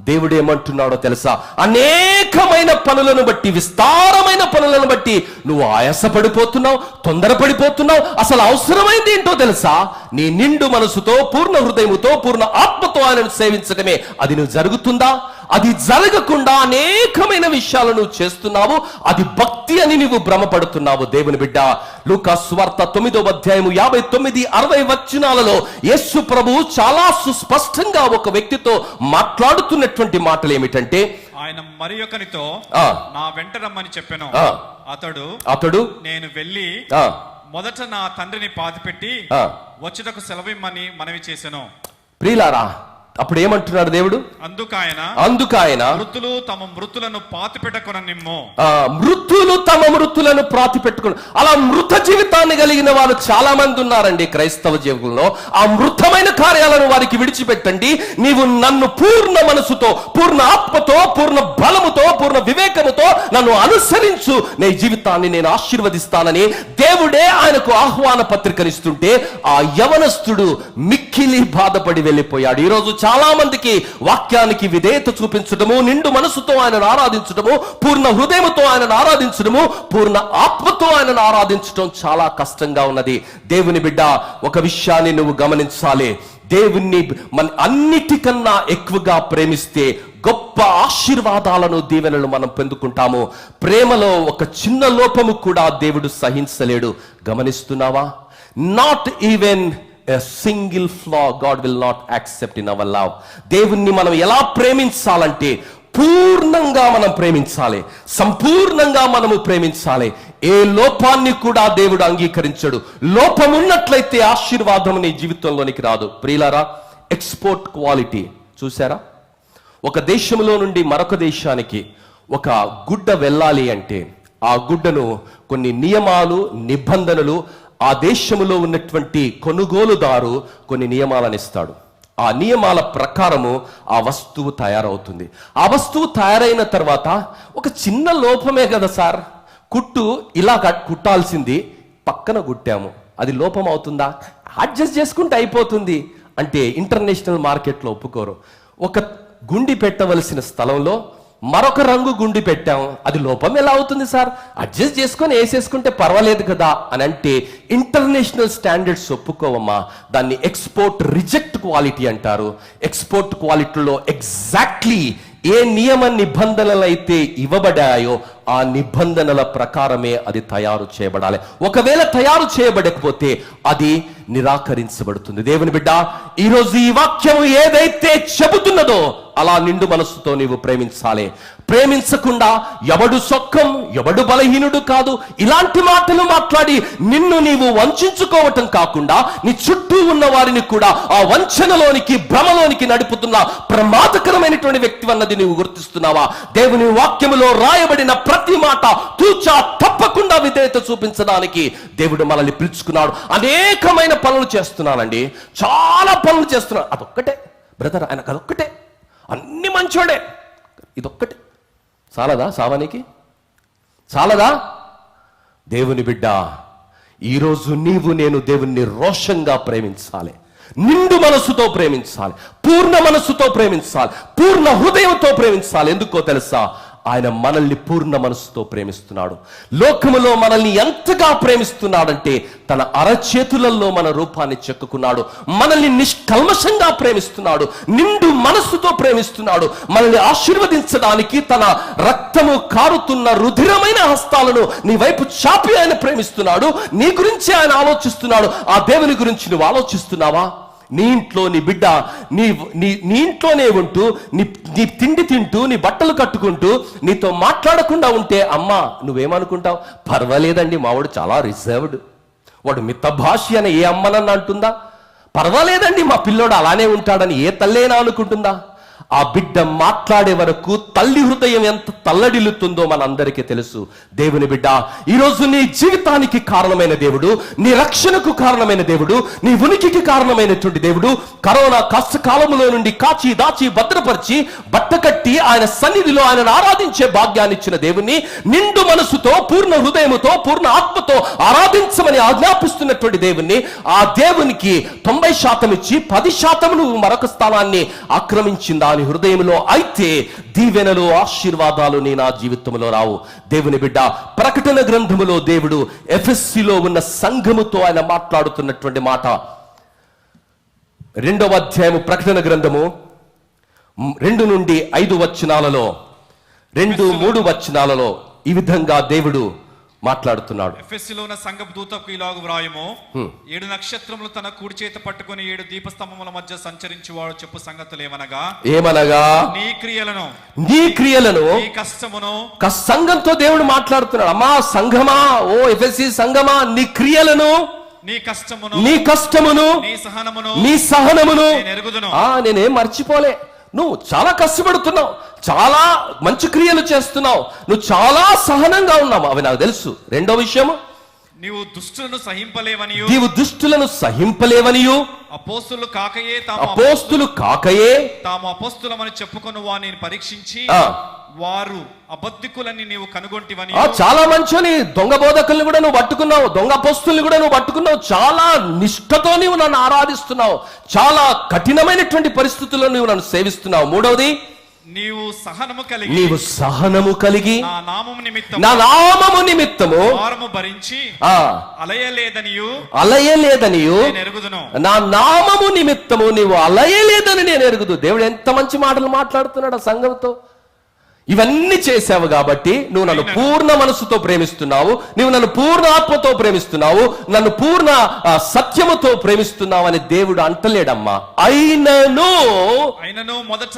దేవుడు ఏమంటున్నాడో తెలుసా? అనేకమైన పనులను బట్టి, విస్తారమైన పనులను బట్టి నువ్వు ఆయాసపడిపోతున్నావు, తొందరపడిపోతున్నావు. అసలు అవసరమైంది ఏంటో తెలుసా? నీ నిండు మనసుతో, పూర్ణ హృదయముతో, పూర్ణ ఆత్మతో ఆయనను సేవించడమే. అది నువ్వు జరుగుతుందా? అది జరగకుండా అనేకమైన విషయాలు నువ్వు చేస్తున్నావు. అది భక్తి అని నువ్వు భ్రమపడుతున్నావు. దేవుని బిడ్డ, లూకా సువార్త 9వ అధ్యాయం 59-60 వచనాలలో యేసు ప్రభువు చాలా సుస్పష్టంగా ఒక వ్యక్తితో మాట్లాడుతున్నటువంటి మాటలు ఏమిటంటే, ఆయన మరి ఒకనితో నా వెంట రమ్మని చెప్పాను. అతడు నేను వెళ్ళి మొదట నా తండ్రిని పాతిపెట్టి వచ్చుటకు సెలవిమ్మని మనవి చేశాను. ప్రియులారా, అప్పుడు ఏమంటున్నాడు దేవుడు? అందుకాయన మృతులు తమ మృతులను పాతిపెట్టుకొననిమ్ము. మృతులు తమ మృతులను పాతిపెట్టుకుని, అలా మృత జీవితాన్ని కలిగిన వారు చాలా మంది ఉన్నారండి క్రైస్తవ జీవితంలో. ఆ మృతమైన కార్యాలను వారికి విడిచిపెట్టండి. నీవు నన్ను పూర్ణ మనసుతో, పూర్ణ ఆత్మతో, పూర్ణ బలముతో, పూర్ణ వివేకముతో నన్ను అనుసరించు, నీ జీవితాన్ని నేను ఆశీర్వదిస్తానని దేవుడే ఆయనకు ఆహ్వాన పత్రికనిస్తుంటే, ఆ యవనస్తుడు మిక్కిలి బాధపడి వెళ్ళిపోయాడు. ఈరోజు చాలా మందికి వాక్యానికి విధేయత చూపించడము, నిండు మనసుతో ఆయనను ఆరాధించడము, పూర్ణ హృదయముతో ఆయనను ఆరాధించడము, పూర్ణ ఆత్మతో ఆయనను ఆరాధించడం చాలా కష్టంగా ఉన్నది. దేవుని బిడ్డ, ఒక విషయాన్ని నువ్వు గమనించాలి. దేవుణ్ణి మన అన్నిటికన్నా ఎక్కువగా ప్రేమిస్తే గొప్ప ఆశీర్వాదాలను, దీవెనలు మనం పొందుకుంటాము. ప్రేమలో ఒక చిన్న లోపము కూడా దేవుడు సహించలేడు. గమనిస్తున్నావా? Not even a single flaw God will not accept in our love. దేవుణ్ణి మనం ఎలా ప్రేమించాలంటే పూర్ణంగా మనం ప్రేమించాలి, సంపూర్ణంగా మనము ప్రేమించాలి. ఏ లోపాన్ని కూడా దేవుడు అంగీకరించడు. లోపం ఉన్నట్లయితే ఆశీర్వాదం నీ జీవితంలోనికి రాదు. ప్రియులారా, ఎక్స్పోర్ట్ క్వాలిటీ చూసారా? ఒక దేశంలో నుండి మరొక దేశానికి ఒక గుడ్డ వెళ్ళాలి అంటే ఆ గుడ్డను కొన్ని నియమాలు, నిబంధనలు, ఆ దేశంలో ఉన్నటువంటి కొనుగోలుదారు కొన్ని నియమాలను ఇస్తాడు. ఆ నియమాల ప్రకారము ఆ వస్తువు తయారవుతుంది. ఆ వస్తువు తయారైన తర్వాత ఒక చిన్న లోపమే కదా సార్, కుట్టు ఇలా కుట్టాల్సింది పక్కన కుట్టాము, అది లోపం అవుతుందా? అడ్జస్ట్ చేసుకుంటే అయిపోతుంది అంటే ఇంటర్నేషనల్ మార్కెట్లో ఒప్పుకోరు. ఒక గుండి పెట్టవలసిన స్థలంలో మరొక రంగు గుండి పెట్టాము, అది లోపం ఎలా అవుతుంది సార్? అడ్జస్ట్ చేసుకొని వేసేసుకుంటే పర్వాలేదు కదా అని అంటే ఇంటర్నేషనల్ స్టాండర్డ్స్ ఒప్పుకోవమ్మా. దాన్ని ఎక్స్పోర్ట్ రిజెక్ట్ క్వాలిటీ అంటారు. ఎక్స్పోర్ట్ క్వాలిటీలో ఎగ్జాక్ట్లీ ఏ నియమ నిబంధనలు అయితే ఇవ్వబడాయో ఆ నిబంధనల ప్రకారమే అది తయారు చేయబడాలి. ఒకవేళ తయారు చేయబడకపోతే అది నిరాకరించబడుతుంది. దేవుని బిడ్డ, ఈరోజు ఈ వాక్యం ఏదైతే చెబుతున్నదో అలా నిండు మనస్సుతో నీవు ప్రేమించాలి. ప్రేమించకుండా ఎవడు సొక్కం, ఎవడు బలహీనుడు కాదు, ఇలాంటి మాటలు మాట్లాడి నిన్ను నీవు వంచుకోవటం కాకుండా నీ చుట్టూ ఉన్న వారిని కూడా ఆ వంచనలోనికి, భ్రమలోనికి నడుపుతున్న ప్రమాదకరమైనటువంటి వ్యక్తి అన్నది నీవు గుర్తిస్తున్నావా? దేవుని వాక్యములో రాయబడిన ప్రతి మాట తూచా తప్పకుండా విధేయత చూపించడానికి దేవుడు మనల్ని పిలుచుకున్నాడు. అనేకమైన పనులు చేస్తున్నానండి, చాలా పనులు చేస్తున్నాడు. అదొక్కటే బ్రదర్, ఆయనకు అదొక్కటే, అన్ని మంచోడే, ఇదొక్కటే చాలదా? సావానికి చాలదా? దేవుని బిడ్డ, ఈరోజు నీవు నేను దేవుణ్ణి రోషంగా ప్రేమించాలి, నిండు మనస్సుతో ప్రేమించాలి, పూర్ణ మనస్సుతో ప్రేమించాలి, పూర్ణ హృదయంతో ప్రేమించాలి. ఎందుకో తెలుసా? ఆయన మనల్ని పూర్ణ మనస్సుతో ప్రేమిస్తున్నాడు. లోకములో మనల్ని ఎంతగా ప్రేమిస్తున్నాడంటే తన అరచేతులలో మన రూపాన్ని చెక్కుకున్నాడు. మనల్ని నిష్కల్మషంగా ప్రేమిస్తున్నాడు, నిండు మనస్సుతో ప్రేమిస్తున్నాడు. మనల్ని ఆశీర్వదించడానికి తన రక్తము కారుతున్న రుధిరమైన హస్తాలను నీ వైపు చాపి ఆయన ప్రేమిస్తున్నాడు. నీ గురించి ఆయన ఆలోచిస్తున్నాడు. ఆ దేవుని గురించి నువ్వు ఆలోచిస్తున్నావా? నీ ఇంట్లో నీ బిడ్డ నీ ఇంట్లోనే ఉంటూ నీ తిండి తింటూ నీ బట్టలు కట్టుకుంటూ నీతో మాట్లాడకుండా ఉంటే అమ్మా నువ్వేమనుకుంటావు? పర్వాలేదండి, మావాడు చాలా రిజర్వ్డ్, వాడు మితభాషి అని ఏ అమ్మనన్నా అంటుందా? పర్వాలేదండి, మా పిల్లోడు అలానే ఉంటాడని ఏ తల్లేనా అనుకుంటుందా? ఆ బిడ్డ మాట్లాడే వరకు తల్లి హృదయం ఎంత తల్లడిల్లుతుందో మనందరికీ తెలుసు. దేవుని బిడ్డ, ఈరోజు నీ జీవితానికి కారణమైన దేవుడు, నీ రక్షణకు కారణమైన దేవుడు, నీ ఉనికికి కారణమైనటువంటి దేవుడు కరోనా కష్టకాలంలో నుండి కాచి దాచి భద్రపరిచి బట్టకట్టి ఆయన సన్నిధిలో ఆయనను ఆరాధించే భాగ్యాన్ని ఇచ్చిన దేవుణ్ణి నిండు మనసుతో, పూర్ణ హృదయముతో, పూర్ణ ఆత్మతో ఆరాధించమని ఆజ్ఞాపిస్తున్నటువంటి దేవుణ్ణి, ఆ దేవునికి 90% ఇచ్చి 10% నువ్వు మరొక స్థానాన్ని ఆక్రమించిందా నీ హృదయంలో? అయితే దీవెనలు, ఆశీర్వాదాలు నీ నా జీవితంలో రావు. దేవుని బిడ్డ, ప్రకటన గ్రంథములో దేవుడు ఎఫెస్సీలో ఉన్న సంఘముతో ఆయన మాట్లాడుతున్నటువంటి మాట 2వ అధ్యాయము ప్రకటన గ్రంథము 2 నుండి 5 వచనాలలో 2-3 వచనాలలో ఈ విధంగా దేవుడు మాట్లాడుతున్నాడు. ఎఫెస్సులో ఉన్న సంఘపు దూతకు ఇలాగు వ్రాయము, 7 నక్షత్రములు తన కుడి చేత పట్టుకొని 7 దీపస్తంభముల మధ్య సంచరించువాడు చెప్పు సంగతులు ఏమనగా నీ క్రియలను నీ కష్టమును. సంఘంతో దేవుడు మాట్లాడుతున్నాడు. అమ్మా సంఘమా, ఓ ఎఫెసీ సంఘమా, నీ క్రియలను, నీ కష్టమును, నీ సహనమును నేనేం మర్చిపోలే. నువ్వు చాలా కష్టపడుతున్నావు, చాలా మంచి క్రియలు చేస్తున్నావు, నువ్వు చాలా సహనంగా ఉన్నావు, అవి నాకు తెలుసు. 2వ విషయము, నీవు దుష్టులను సహింపలేవనియు అపోస్తులు కాకయే తాము అపోస్తులమని చెప్పుకొని వారిని పరీక్షించి వారు అబద్ధికులని నీవు కనుగొంటివని. చాలా మంచిని దొంగ బోధకుల్ని కూడా నువ్వు పట్టుకున్నావు, దొంగ అపోస్తుల్ని కూడా నువ్వు పట్టుకున్నావు, చాలా నిష్ఠతో నీవు నన్ను ఆరాధిస్తున్నావు, చాలా కఠినమైనటువంటి పరిస్థితుల్లో నువ్వు నన్ను సేవిస్తున్నావు. 3వది, నీవు సహనము కలిగి నా నామము నిమిత్తము భారము భరించి అలయలేదనియు నా నామము నిమిత్తము నీవు అలయలేదని నేను ఎరుగుదు. దేవుడు ఎంత మంచి మాటలు మాట్లాడుతున్నాడు ఆ సంఘంతో. ఇవన్నీ చేశావు కాబట్టి నువ్వు నన్ను పూర్ణ మనసుతో ప్రేమిస్తున్నావు, నువ్వు నన్ను పూర్ణ ఆత్మతో ప్రేమిస్తున్నావు, నన్ను పూర్ణ సత్యముతో ప్రేమిస్తున్నావు అని దేవుడు అంటలేడమ్మా. అయినను మొదట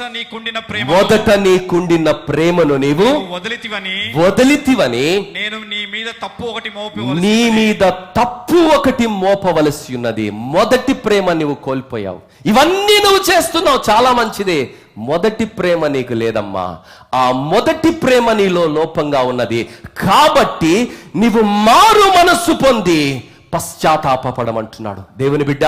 నీకుండిన ప్రేమను నీవు వదిలితివని నేను నీ మీద తప్పు ఒకటి మోపవలసి ఉన్నది. మొదటి ప్రేమ నువ్వు కోల్పోయావు. ఇవన్నీ నువ్వు చేస్తున్నావు, చాలా మంచిదే. మొదటి ప్రేమ నీకు లేదమ్మా. ఆ మొదటి ప్రేమ నీలో లోపంగా ఉన్నది. కాబట్టి నీవు మారు మనస్సు పొంది పశ్చాత్తాపపడమంటున్నాడు దేవుని బిడ్డ.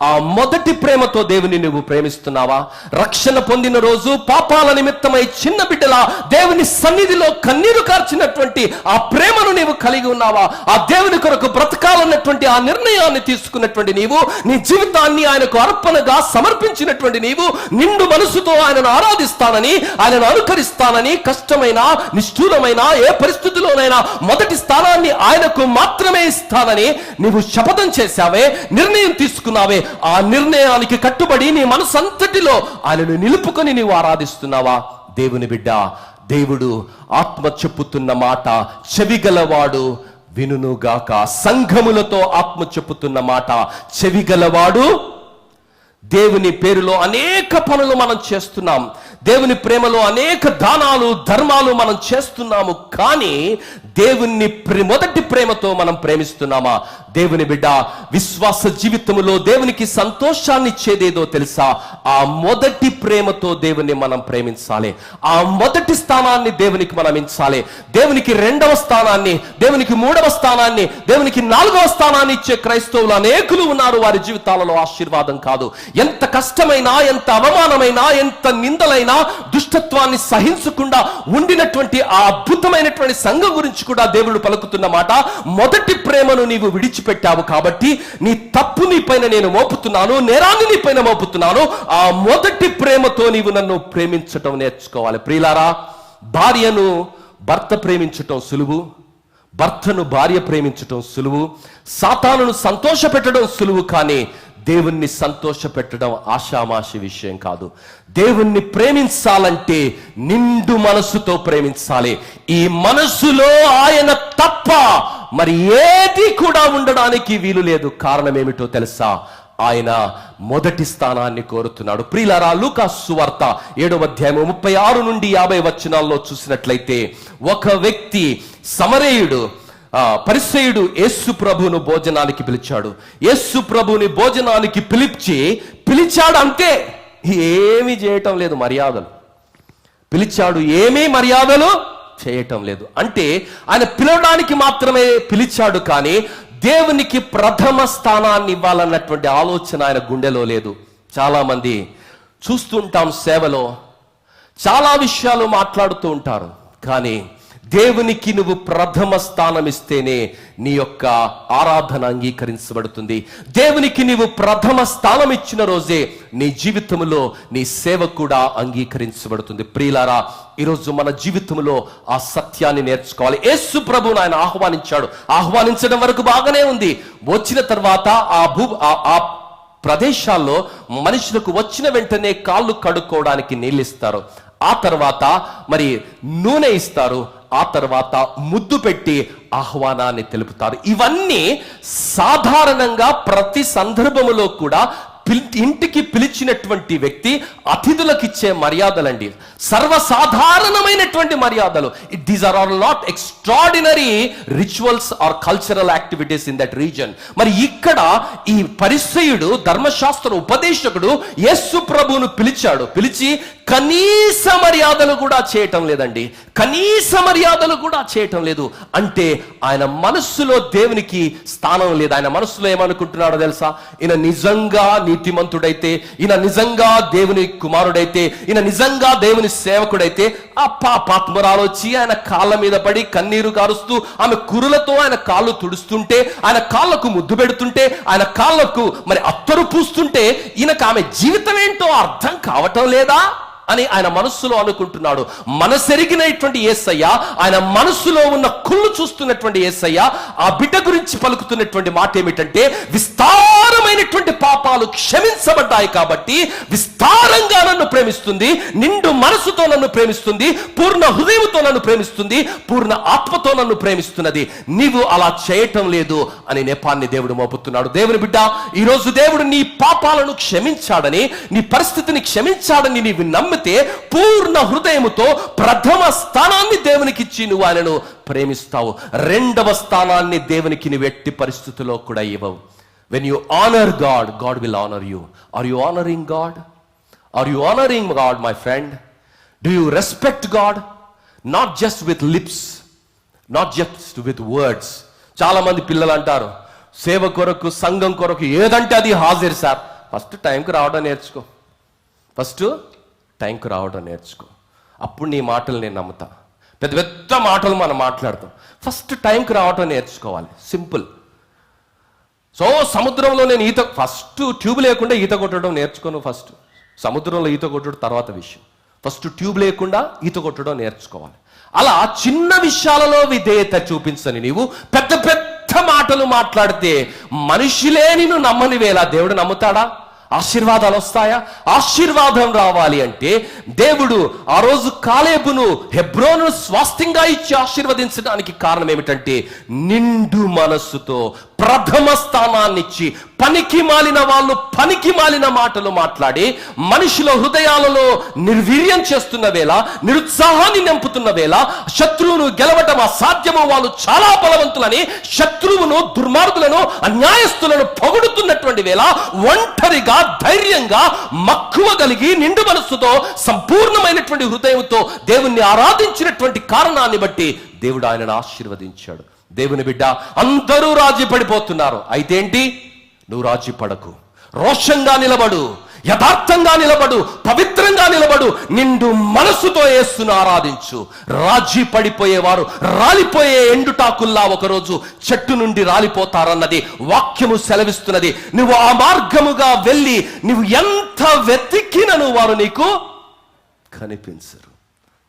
ఆ మొదటి ప్రేమతో దేవుని నువ్వు ప్రేమిస్తున్నావా? రక్షణ పొందిన రోజు పాపాల నిమిత్తమై చిన్న బిడ్డలా దేవుని సన్నిధిలో కన్నీరు కార్చినటువంటి ఆ ప్రేమను నీవు కలిగి ఉన్నావా? ఆ దేవుని కొరకు బ్రతకాలన్నటువంటి ఆ నిర్ణయాన్ని తీసుకున్నటువంటి నీవు, నీ జీవితాన్ని ఆయనకు అర్పణగా సమర్పించినటువంటి నీవు, నిండు మనసుతో ఆయనను ఆరాధిస్తానని, ఆయనను అనుకరిస్తానని, కష్టమైన నిష్ఠూరమైన ఏ పరిస్థితిలోనైనా మొదటి స్థానాన్ని ఆయనకు మాత్రమే ఇస్తానని నీవు శపథం చేశావే, నిర్ణయం తీసుకున్నావే. ఆ నిర్ణయానికి కట్టుబడి నీ మనసు అంతటిలో ఆయనను నిలుపుకొని నీవు ఆరాధిస్తున్నావా? దేవుని బిడ్డ, దేవుడు ఆత్మ చెప్పుతున్న మాట చెవిగలవాడు వినుగాక. సంఘములతో ఆత్మ చెప్పుతున్న మాట చెవిగలవాడు. దేవుని పేరులో అనేక పనులు మనం చేస్తున్నాం. దేవుని ప్రేమలో అనేక దానాలు ధర్మాలు మనం చేస్తున్నాము, కానీ దేవుని మొదటి ప్రేమతో మనం ప్రేమిస్తున్నామా? దేవుని బిడ్డ, విశ్వాస జీవితంలో దేవునికి సంతోషాన్ని ఇచ్చేదేదో తెలుసా? ఆ మొదటి ప్రేమతో దేవుని మనం ప్రేమించాలి. ఆ మొదటి స్థానాన్ని దేవునికి మనం ఇచ్చాలి. దేవునికి 2వ స్థానాన్ని, దేవునికి 3వ స్థానాన్ని, దేవునికి 4వ స్థానాన్ని ఇచ్చే క్రైస్తవులు అనేకులు ఉన్నారు. వారి జీవితాలలో ఆశీర్వాదం కాదు. ఎంత కష్టమైనా, ఎంత అవమానమైనా, ఎంత నిందలైనా దుష్టత్వాన్ని సహించకుండా ఉండినటువంటి ఆ అద్భుతమైనటువంటి సంఘం గురించి కూడా దేవుడు పలుకుతున్న మాట, మొదటి ప్రేమను నీవు విడిచిపెట్టావు కాబట్టి నీ తప్పు నీ పైన నేను మోపుతున్నాను, నేరాన్ని నీ పైన మోపుతున్నాను. ఆ మొదటి ప్రేమతో నీవు నన్ను ప్రేమించటం నేర్చుకోవాలి. ప్రియులారా, భార్యను భర్త ప్రేమించటం సులువు, భర్తను భార్య ప్రేమించటం సులువు, సాతానును సంతోష పెట్టడం సులువు, కానీ దేవుణ్ణి సంతోష పెట్టడం ఆషామాషి విషయం కాదు. దేవుణ్ణి ప్రేమించాలంటే నిండు మనసుతో ప్రేమించాలి. ఈ మనసులో ఆయన తప్ప మరి ఏది కూడా ఉండడానికి వీలు లేదు. కారణం ఏమిటో తెలుసా? ఆయన మొదటి స్థానాన్ని కోరుతున్నాడు. ప్రియులారా, లూకాసు సువార్త 7వ అధ్యాయం 36 నుండి 50 వచనాల్లో చూసినట్లయితే, ఒక వ్యక్తి సమరయుడు పరిసయ్యుడు యేసు ప్రభువును భోజనానికి పిలిచాడు. యేసు ప్రభువుని భోజనానికి పిలిచాడు అంతే, ఏమీ చేయటం లేదు. మర్యాదలు పిలిచాడు, ఏమీ మర్యాదలు చేయటం లేదు. అంటే ఆయన పిలవడానికి మాత్రమే పిలిచాడు, కానీ దేవునికి ప్రథమ స్థానాన్ని ఇవ్వాలన్నటువంటి ఆలోచన ఆయన గుండెలో లేదు. చాలా మంది చూస్తుంటాం, సేవలో చాలా విషయాలు మాట్లాడుతూ ఉంటారు, కానీ దేవునికి నువ్వు ప్రథమ స్థానం ఇస్తేనే నీ యొక్క ఆరాధన అంగీకరించబడుతుంది. దేవునికి నీవు ప్రథమ స్థానం ఇచ్చిన రోజే నీ జీవితంలో నీ సేవ కూడా అంగీకరించబడుతుంది. ప్రియులారా, ఈరోజు మన జీవితంలో ఆ సత్యాన్ని నేర్చుకోవాలి. యేసు ప్రభువును ఆయన ఆహ్వానించడం వరకు బాగానే ఉంది. వచ్చిన తర్వాత ఆ ప్రదేశాల్లో మనుషులకు వచ్చిన వెంటనే కాళ్ళు కడుక్కోవడానికి నీళ్ళు ఇస్తారు. ఆ తర్వాత మరి నూనె ఇస్తారు. ఆ తర్వాత ముద్దు పెట్టి ఆహ్వానాన్ని తెలుపుతారు. ఇవన్నీ సాధారణంగా ప్రతి సందర్భములో కూడా ఇంటికి పిలిచినటువంటి వ్యక్తి అతిథులకు ఇచ్చే మర్యాదలండి, సర్వసాధారణమైనటువంటి మర్యాదలు. These are all not extraordinary rituals or cultural activities in that reason. మరి ఇక్కడ ఈ పరిసయ్యుడు, ధర్మశాస్త్ర ఉపదేశకుడు యేసు ప్రభువును పిలిచి కనీస మర్యాదలు కూడా చేయటం లేదండి, కనీస మర్యాదలు కూడా చేయటం లేదు. అంటే ఆయన మనస్సులో దేవునికి స్థానం లేదు. ఆయన మనస్సులో ఏమనుకుంటున్నాడో తెలుసా? ఈయన నిజంగా నీతిమంతుడైతే, ఈయన నిజంగా దేవుని కుమారుడైతే, ఈయన నిజంగా దేవుని సేవకుడైతే, ఆ పాపాత్మురాలు వచ్చి ఆయన కాళ్ళ మీద పడి కన్నీరు కారుస్తూ ఆమె కురులతో ఆయన కాళ్ళు తుడుస్తుంటే, ఆయన కాళ్ళకు ముద్దు పెడుతుంటే, ఆయన కాళ్ళకు మరి అత్తరు పూస్తుంటే ఈయనకు ఆమె జీవితం ఏంటో అర్థం కావటం లేదా అని ఆయన మనస్సులో అనుకుంటున్నాడు. మనసెరిగినటువంటి యేసయ్య, ఆయన మనస్సులో ఉన్న కుళ్ళు చూస్తున్నటువంటి యేసయ్య ఆ బిడ్డ గురించి పలుకుతున్నటువంటి మాట ఏమిటంటే, విస్తారమైనటువంటి పాపాలు క్షమించబడ్డాయి కాబట్టి విస్తారంగా నన్ను ప్రేమిస్తుంది, నిండు మనసుతో నన్ను ప్రేమిస్తుంది, పూర్ణ హృదయంతో నన్ను ప్రేమిస్తుంది, పూర్ణ ఆత్మతో నన్ను ప్రేమిస్తున్నది. నీవు అలా చేయటం లేదు అని నెపాన్ని దేవుడు మోపుతున్నాడు. దేవుని బిడ్డ, ఈరోజు దేవుడు నీ పాపాలను క్షమించాడని, నీ పరిస్థితిని క్షమించాడని నీవు నమ్మితే పూర్ణ హృదయముతో ప్రథమ స్థానాన్ని దేవునికి ఇచ్చి నువ్వు ఆయనను ప్రేమిస్తావు. 2వ స్థానాన్ని దేవునికి నువ్వు ఎట్టి పరిస్థితుల్లో కూడా ఇవ్వవు. When you honor God, God will honor you. Are you honoring God? Are you honoring God, my friend? Do you respect God? Not just with lips, not just with words. చాలా మంది పిల్లలు అంటారు, సేవ కొరకు, సంఘం కొరకు ఏదంటే అది హాజరు సార్. ఫస్ట్ టైంకి రావడం నేర్చుకో, ఫస్ట్ టైంకి రావడం నేర్చుకో, అప్పుడు నీ మాటలు నేను నమ్ముతా. పెద్ద పెద్ద మాటలు మనం మాట్లాడతాం, ఫస్ట్ టైంకి రావడం నేర్చుకోవాలి. సింపుల్. సో సముద్రంలో నేను ఫస్ట్ ట్యూబ్ లేకుండా ఈత కొట్టడం నేర్చుకోను. ఫస్ట్ సముద్రంలో ఈత కొట్టడం తర్వాత విషయం, ఫస్ట్ ట్యూబ్ లేకుండా ఈత కొట్టడం నేర్చుకోవాలి. అలా చిన్న విషయాలలో విధేయత చూపించని నీవు పెద్ద పెద్ద మాటలు మాట్లాడితే మనుషులే నిన్ను నమ్మని వేళ దేవుడు నమ్ముతాడా? ఆశీర్వాదాలు వస్తాయా? ఆశీర్వాదం రావాలి అంటే దేవుడు ఆ రోజు కాలేబును హెబ్రోను స్వాస్థ్యంగా ఇచ్చి ఆశీర్వదించడానికి కారణం ఏమిటంటే నిండు మనస్సుతో ప్రథమ స్థానాన్నిచ్చి పనికి మాలిన వాళ్ళు పనికి మాలిన మాటలు మాట్లాడి మనుషుల హృదయాలలో నిర్వీర్యం చేస్తున్న వేళ, నిరుత్సాహాన్ని నింపుతున్న వేళ, శత్రువును గెలవటం అసాధ్యము, వాళ్ళు చాలా బలవంతులని శత్రువును, దుర్మార్గులను, అన్యాయస్తులను పొగుడుతున్నటువంటి వేళ ఒంటరిగా ధైర్యంగా మక్కువ కలిగి నిండు మనస్సుతో సంపూర్ణమైనటువంటి హృదయంతో దేవుణ్ణి ఆరాధించినటువంటి కారణాన్ని బట్టి దేవుడు ఆయనను ఆశీర్వదించాడు. దేవుని బిడ్డ, అందరూ రాజీ పడిపోతున్నారు. అయితే ఏంటి? నువ్వు రాజీ పడకు, రోషంగా నిలబడు, యథార్థంగా నిలబడు, పవిత్రంగా నిలబడు, నిండు మనసుతో యేసును ఆరాధించు. రాజీ పడిపోయేవారు రాలిపోయే ఎండుటాకుల్లా ఒకరోజు చెట్టు నుండి రాలిపోతారన్నది వాక్యము సెలవిస్తున్నది. నువ్వు ఆ మార్గముగా వెళ్ళి నువ్వు ఎంత వెతికినను వారు నీకు కనిపించరు.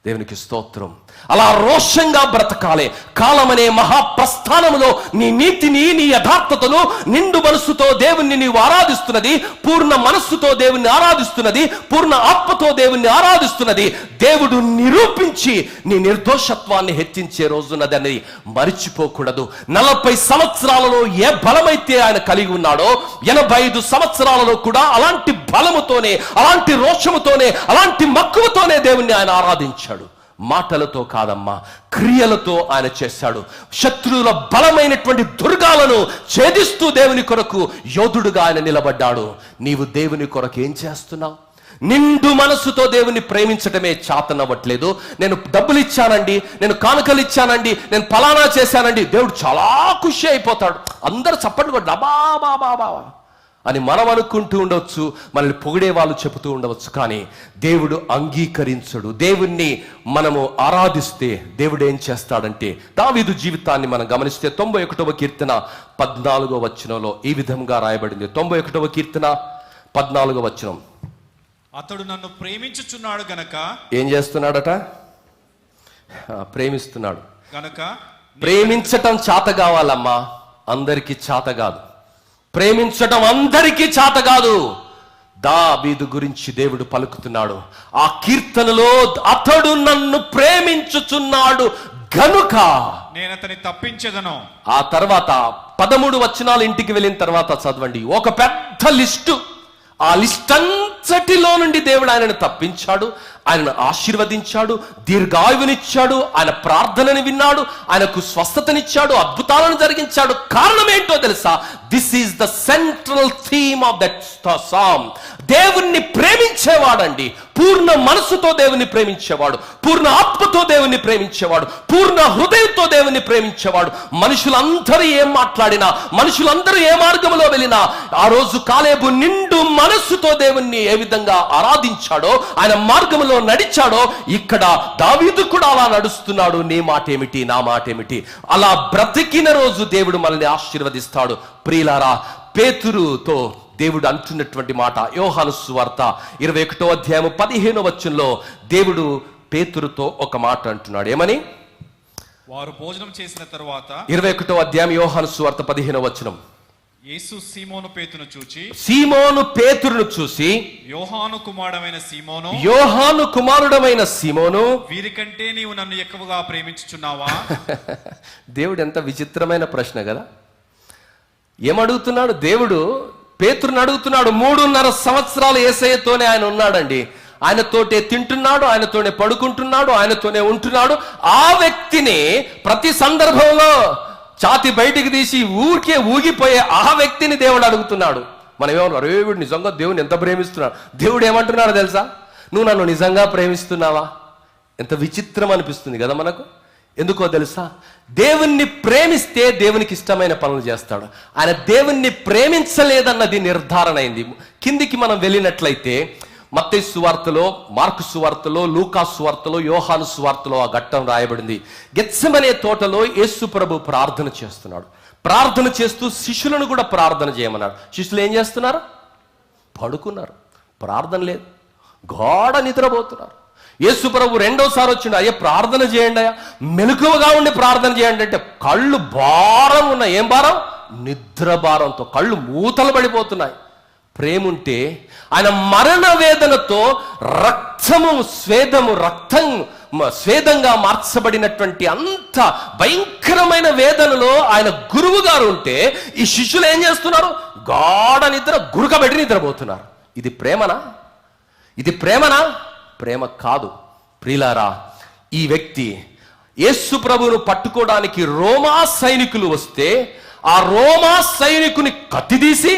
దేవునికి స్తోత్రం. అలా రోషంగా బ్రతకాలే. కాలమనే మహాప్రస్థానములో నీ నీతిని, నీ యథార్థతను, నిండు మనస్సుతో దేవుణ్ణి నీవు ఆరాధిస్తున్నది, పూర్ణ మనస్సుతో దేవుణ్ణి ఆరాధిస్తున్నది, పూర్ణ ఆత్మతో దేవుణ్ణి ఆరాధిస్తున్నది, దేవుడు నిరూపించి నీ నిర్దోషత్వాన్ని హెచ్చించే రోజున్నదని మరిచిపోకూడదు. 40 సంవత్సరాలలో ఏ బలమైతే ఆయన కలిగి ఉన్నాడో 85 సంవత్సరాలలో కూడా అలాంటి బలముతోనే, అలాంటి రోషముతోనే, అలాంటి మక్కువతోనే దేవుణ్ణి ఆయన ఆరాధించాడు. మాటలతో కాదమ్మా, క్రియలతో ఆయన చేశాడు. శత్రువుల బలమైనటువంటి దుర్గాలను ఛేదిస్తూ దేవుని కొరకు యోధుడుగా ఆయన నిలబడ్డాడు. నీవు దేవుని కొరకు ఏం చేస్తున్నావు? నిండు మనసుతో దేవుని ప్రేమించటమే చాతనవ్వట్లేదు. నేను డబ్బులు ఇచ్చానండి, నేను కానుకలు ఇచ్చానండి, నేను ఫలానా చేశానండి, దేవుడు చాలా ఖుషి అయిపోతాడు. అందరూ చప్పట్లు కొట్టి బాబా అని మనం అనుకుంటూ ఉండవచ్చు, మనల్ని పొగిడే వాళ్ళు చెబుతూ ఉండవచ్చు. కానీ దేవుడు అంగీకరించడు. దేవుణ్ణి మనము ఆరాధిస్తే దేవుడు ఏం చేస్తాడంటే, దావీదు జీవితాన్ని మనం గమనిస్తే 91వ కీర్తన 14వ వచనంలో ఈ విధంగా రాయబడింది. 91వ కీర్తన 14వ వచనం, అతడు నన్ను ప్రేమించుచున్నాడు గనక. ఏం చేస్తున్నాడట? ప్రేమిస్తున్నాడు గనక. ప్రేమించటం చేత కావాలమ్మా, అందరికీ చేత కాదు. ప్రేమించటం అందరికీ చేత కాదు. దావీదు గురించి దేవుడు పలుకుతున్నాడు ఆ కీర్తనలో, అతడు నన్ను ప్రేమించుచున్నాడు గనుక నేను అతన్ని తప్పించెదను. ఆ తర్వాత 13 వచనాలు ఇంటికి వెళ్ళిన తర్వాత చదవండి. ఒక పెద్ద లిస్టు. ఆ లిస్ట్ అంతటిలో నుండి దేవుడు ఆయనను తప్పించాడు, ఆయనను ఆశీర్వదించాడు, దీర్ఘాయువునిచ్చాడు, ఆయన ప్రార్థనని విన్నాడు, ఆయనకు స్వస్థతనిచ్చాడు, అద్భుతాలను జరిగించాడు. కారణం ఏంటో తెలుసా? This is the central theme of that psalm. దేవుణ్ణి ప్రేమించేవాడండి, పూర్ణ మనసుతో దేవుణ్ణి ప్రేమించేవాడు, పూర్ణ ఆత్మతో దేవుణ్ణి ప్రేమించేవాడు, పూర్ణ హృదయంతో దేవుణ్ణి ప్రేమించేవాడు. మనుషులందరూ ఏం మాట్లాడినా, మనుషులందరూ ఏ మార్గంలో వెళ్ళినా, ఆ రోజు కాలేబు నిండు మనస్సుతో దేవుణ్ణి ఏ విధంగా ఆరాధించాడో, ఆయన మార్గంలో నడిచాడో, ఇక్కడ దావీదు కూడా అలా నడుస్తున్నాడు. నీ మాట ఏమిటి, నా మాట ఏమిటి? అలా బ్రతికిన రోజు దేవుడు మనల్ని ఆశీర్వదిస్తాడు. ప్రియులారా, పేతురుతో దేవుడు అంటున్నటువంటి మాట యోహాను సువార్త 21వ అధ్యాయం 15వ వచనంలో దేవుడు పేతురుతో ఒక మాట అంటున్నాడు. ఏమని? వారు భోజనం చేసిన తరువాత 21వ అధ్యాయం యోహాను సువార్త 15వ వచనం, యేసు సీమోను పేతురును చూసి యోహాను కుమారుడమైన సీమోను, వీరికంటే నీవు నన్ను ఎక్కువగా ప్రేమించుచున్నావా? దేవుడు ఎంత విచిత్రమైన ప్రశ్న కదా. ఏమడుగుతున్నాడు దేవుడు? పేతురుని అడుగుతున్నాడు. 3.5 సంవత్సరాలు యేసయ్యతోనే ఆయన ఉన్నాడండి. ఆయనతోటే తింటున్నాడు, ఆయనతోనే పడుకుంటున్నాడు, ఆయనతోనే ఉంటున్నాడు. ఆ వ్యక్తిని ప్రతి సందర్భంలో ఛాతి బయటికి తీసి ఊరికే ఊగిపోయే ఆ వ్యక్తిని దేవుడు అడుగుతున్నాడు. మనం ఏమన్నా, అరే వీడు నిజంగా దేవుని ఎంత ప్రేమిస్తున్నాడు. దేవుడు ఏమంటున్నాడు తెలుసా? నువ్వు నన్ను నిజంగా ప్రేమిస్తున్నావా? ఎంత విచిత్రం అనిపిస్తుంది కదా మనకు. ఎందుకో తెలుసా? దేవుణ్ణి ప్రేమిస్తే దేవునికి ఇష్టమైన పనులు చేస్తాడు. ఆయన దేవుణ్ణి ప్రేమించలేదన్నది నిర్ధారణ అయింది. కిందికి మనం వెళ్ళినట్లయితే మత్తయి సువార్తలో, మార్కు సువార్తలో, లూకా సువార్తలో, యోహాను సువార్తలో ఆ ఘట్టం రాయబడింది. గెత్సెమనే తోటలో యేసు ప్రభు ప్రార్థన చేస్తున్నాడు. ప్రార్థన చేస్తూ శిష్యులను కూడా ప్రార్థన చేయమన్నాడు. శిష్యులు ఏం చేస్తున్నారు? పడుకున్నారు. ప్రార్థన లేదు, గాఢ నిద్రపోతున్నారు. యేసు ప్రభు రెండోసారి వచ్చిండు. అయ్యా ప్రార్థన చేయండి, అయ్యా మెలకువగా ఉండి ప్రార్థన చేయండి అంటే కళ్ళు భారం ఉన్నాయి. ఏం భారం? నిద్ర భారంతో కళ్ళు మూతలు పడిపోతున్నాయి. ప్రేమ ఉంటే ఆయన మరణ వేదనతో స్వేదంగా మార్చబడినటువంటి అంత భయంకరమైన వేదనలో ఆయన గురువు గారు ఉంటే ఈ శిష్యులు ఏం చేస్తున్నారు? గాఢ నిద్ర గురకబెట్టి నిద్రపోతున్నారు. ఇది ప్రేమనా? ఇది ప్రేమనా? ప్రేమ కాదు ప్రియులారా. ఈ వ్యక్తి యేసు ప్రభువును పట్టుకోవడానికి రోమా సైనికులు వస్తే ఆ రోమా సైనికుని కత్తి తీసి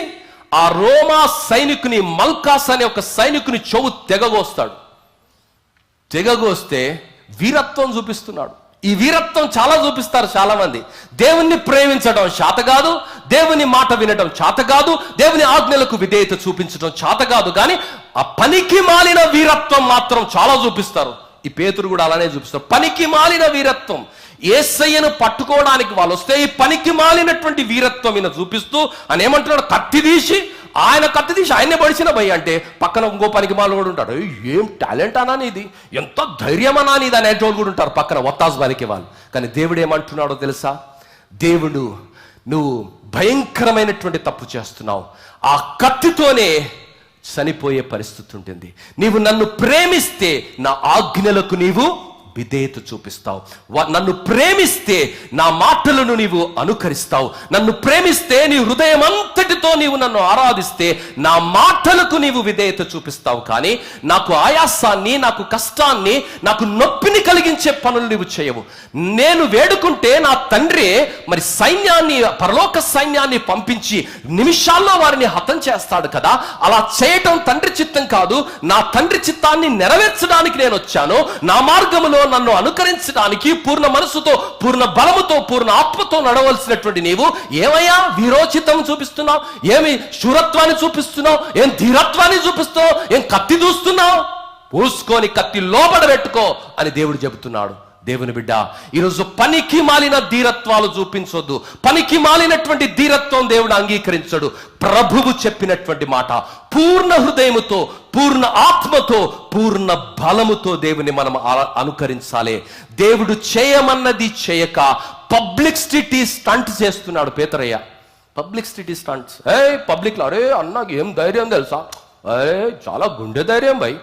ఆ రోమా సైనికుని మల్కాస్ అనే ఒక సైనికుని చెవు తెగగోస్తే వీరత్వం చూపిస్తున్నాడు. ఈ వీరత్వం చాలా చూపిస్తారు చాలా మంది. దేవుణ్ణి ప్రేమించడం చేత కాదు, దేవుని మాట వినడం చేత కాదు, దేవుని ఆజ్ఞలకు విధేయత చూపించడం చేత కాదు, కానీ ఆ పనికి మాలిన వీరత్వం మాత్రం చాలా చూపిస్తారు. ఈ పేతురు కూడా అలానే చూపిస్తారు. పనికి మాలిన వీరత్వం. యేసయ్యను పట్టుకోవడానికి వాళ్ళు వస్తే ఈ పనికి మాలినటువంటి వీరత్వం ఈయన చూపిస్తూ ఆయన ఏమంటున్నాడు? కత్తి తీసి ఆయన్నే పడిచిన భయ అంటే పక్కన ఇంకో పనికి మాలు కూడా ఉంటాడు. ఏం టాలెంట్ అనా నీది, ఎంత ధైర్యం అనా నీది అనేటోళ్ళు కూడా ఉంటారు పక్కన ఒత్తాసు పలికే వాళ్ళు. కానీ దేవుడు ఏమంటున్నాడో తెలుసా? దేవుడు, నువ్వు భయంకరమైనటువంటి తప్పు చేస్తున్నావు, ఆ కత్తితోనే చనిపోయే పరిస్థితి ఉంటుంది. నీవు నన్ను ప్రేమిస్తే నా ఆజ్ఞలకు నీవు విధేయత చూపిస్తావు. నన్ను ప్రేమిస్తే నా మాటలను నీవు అనుకరిస్తావు. నన్ను ప్రేమిస్తే నీ హృదయం అంతటితో నీవు నన్ను ఆరాధిస్తే నా మాటలకు నీవు విధేయత చూపిస్తావు. కానీ నాకు ఆయాసాన్ని, నాకు కష్టాన్ని, నాకు నొప్పిని కలిగించే పనులు నీవు చేయవు. నేను వేడుకుంటే నా తండ్రి మరి సైన్యాన్ని, పరలోక సైన్యాన్ని పంపించి నిమిషాల్లో వారిని హతం చేస్తాడు కదా. అలా చేయటం తండ్రి చిత్తం కాదు. నా తండ్రి చిత్తాన్ని నెరవేర్చడానికి నేను వచ్చాను. నా మార్గములో నన్ను అనుకరించడానికి పూర్ణ మనసుతో, పూర్ణ బలముతో, పూర్ణ ఆత్మతో నడవలసినటువంటి నీవు ఏమయ్యా వీరోచితం చూపిస్తున్నావు? ఏమి శూరత్వాన్ని చూపిస్తున్నావు? ఏం ధీరత్వాన్ని చూపిస్తున్నావు? ఏం కత్తి దూస్తున్నావు? పూసుకొని కత్తి లోపల పెట్టుకో అని దేవుడు చెబుతున్నాడు. దేవుని బిడ్డ, ఈరోజు పనికి మాలిన ధీరత్వాలు చూపించొద్దు. పనికి మాలినటువంటి ధీరత్వం దేవుడు అంగీకరించడు. ప్రభువు చెప్పినటువంటి మాట పూర్ణ హృదయముతో, పూర్ణ ఆత్మతో, పూర్ణ బలముతో దేవుని మనం అనుకరించాలి. దేవుడు చేయమన్నది చేయక పబ్లిసిటీ స్టంట్ చేస్తున్నాడు పేతురయ్య. Publicity stunts. పబ్లిక్ లో, అరే అన్నకి ఏం ధైర్యం తెలుసా, చాలా గుండె ధైర్యం భయ్,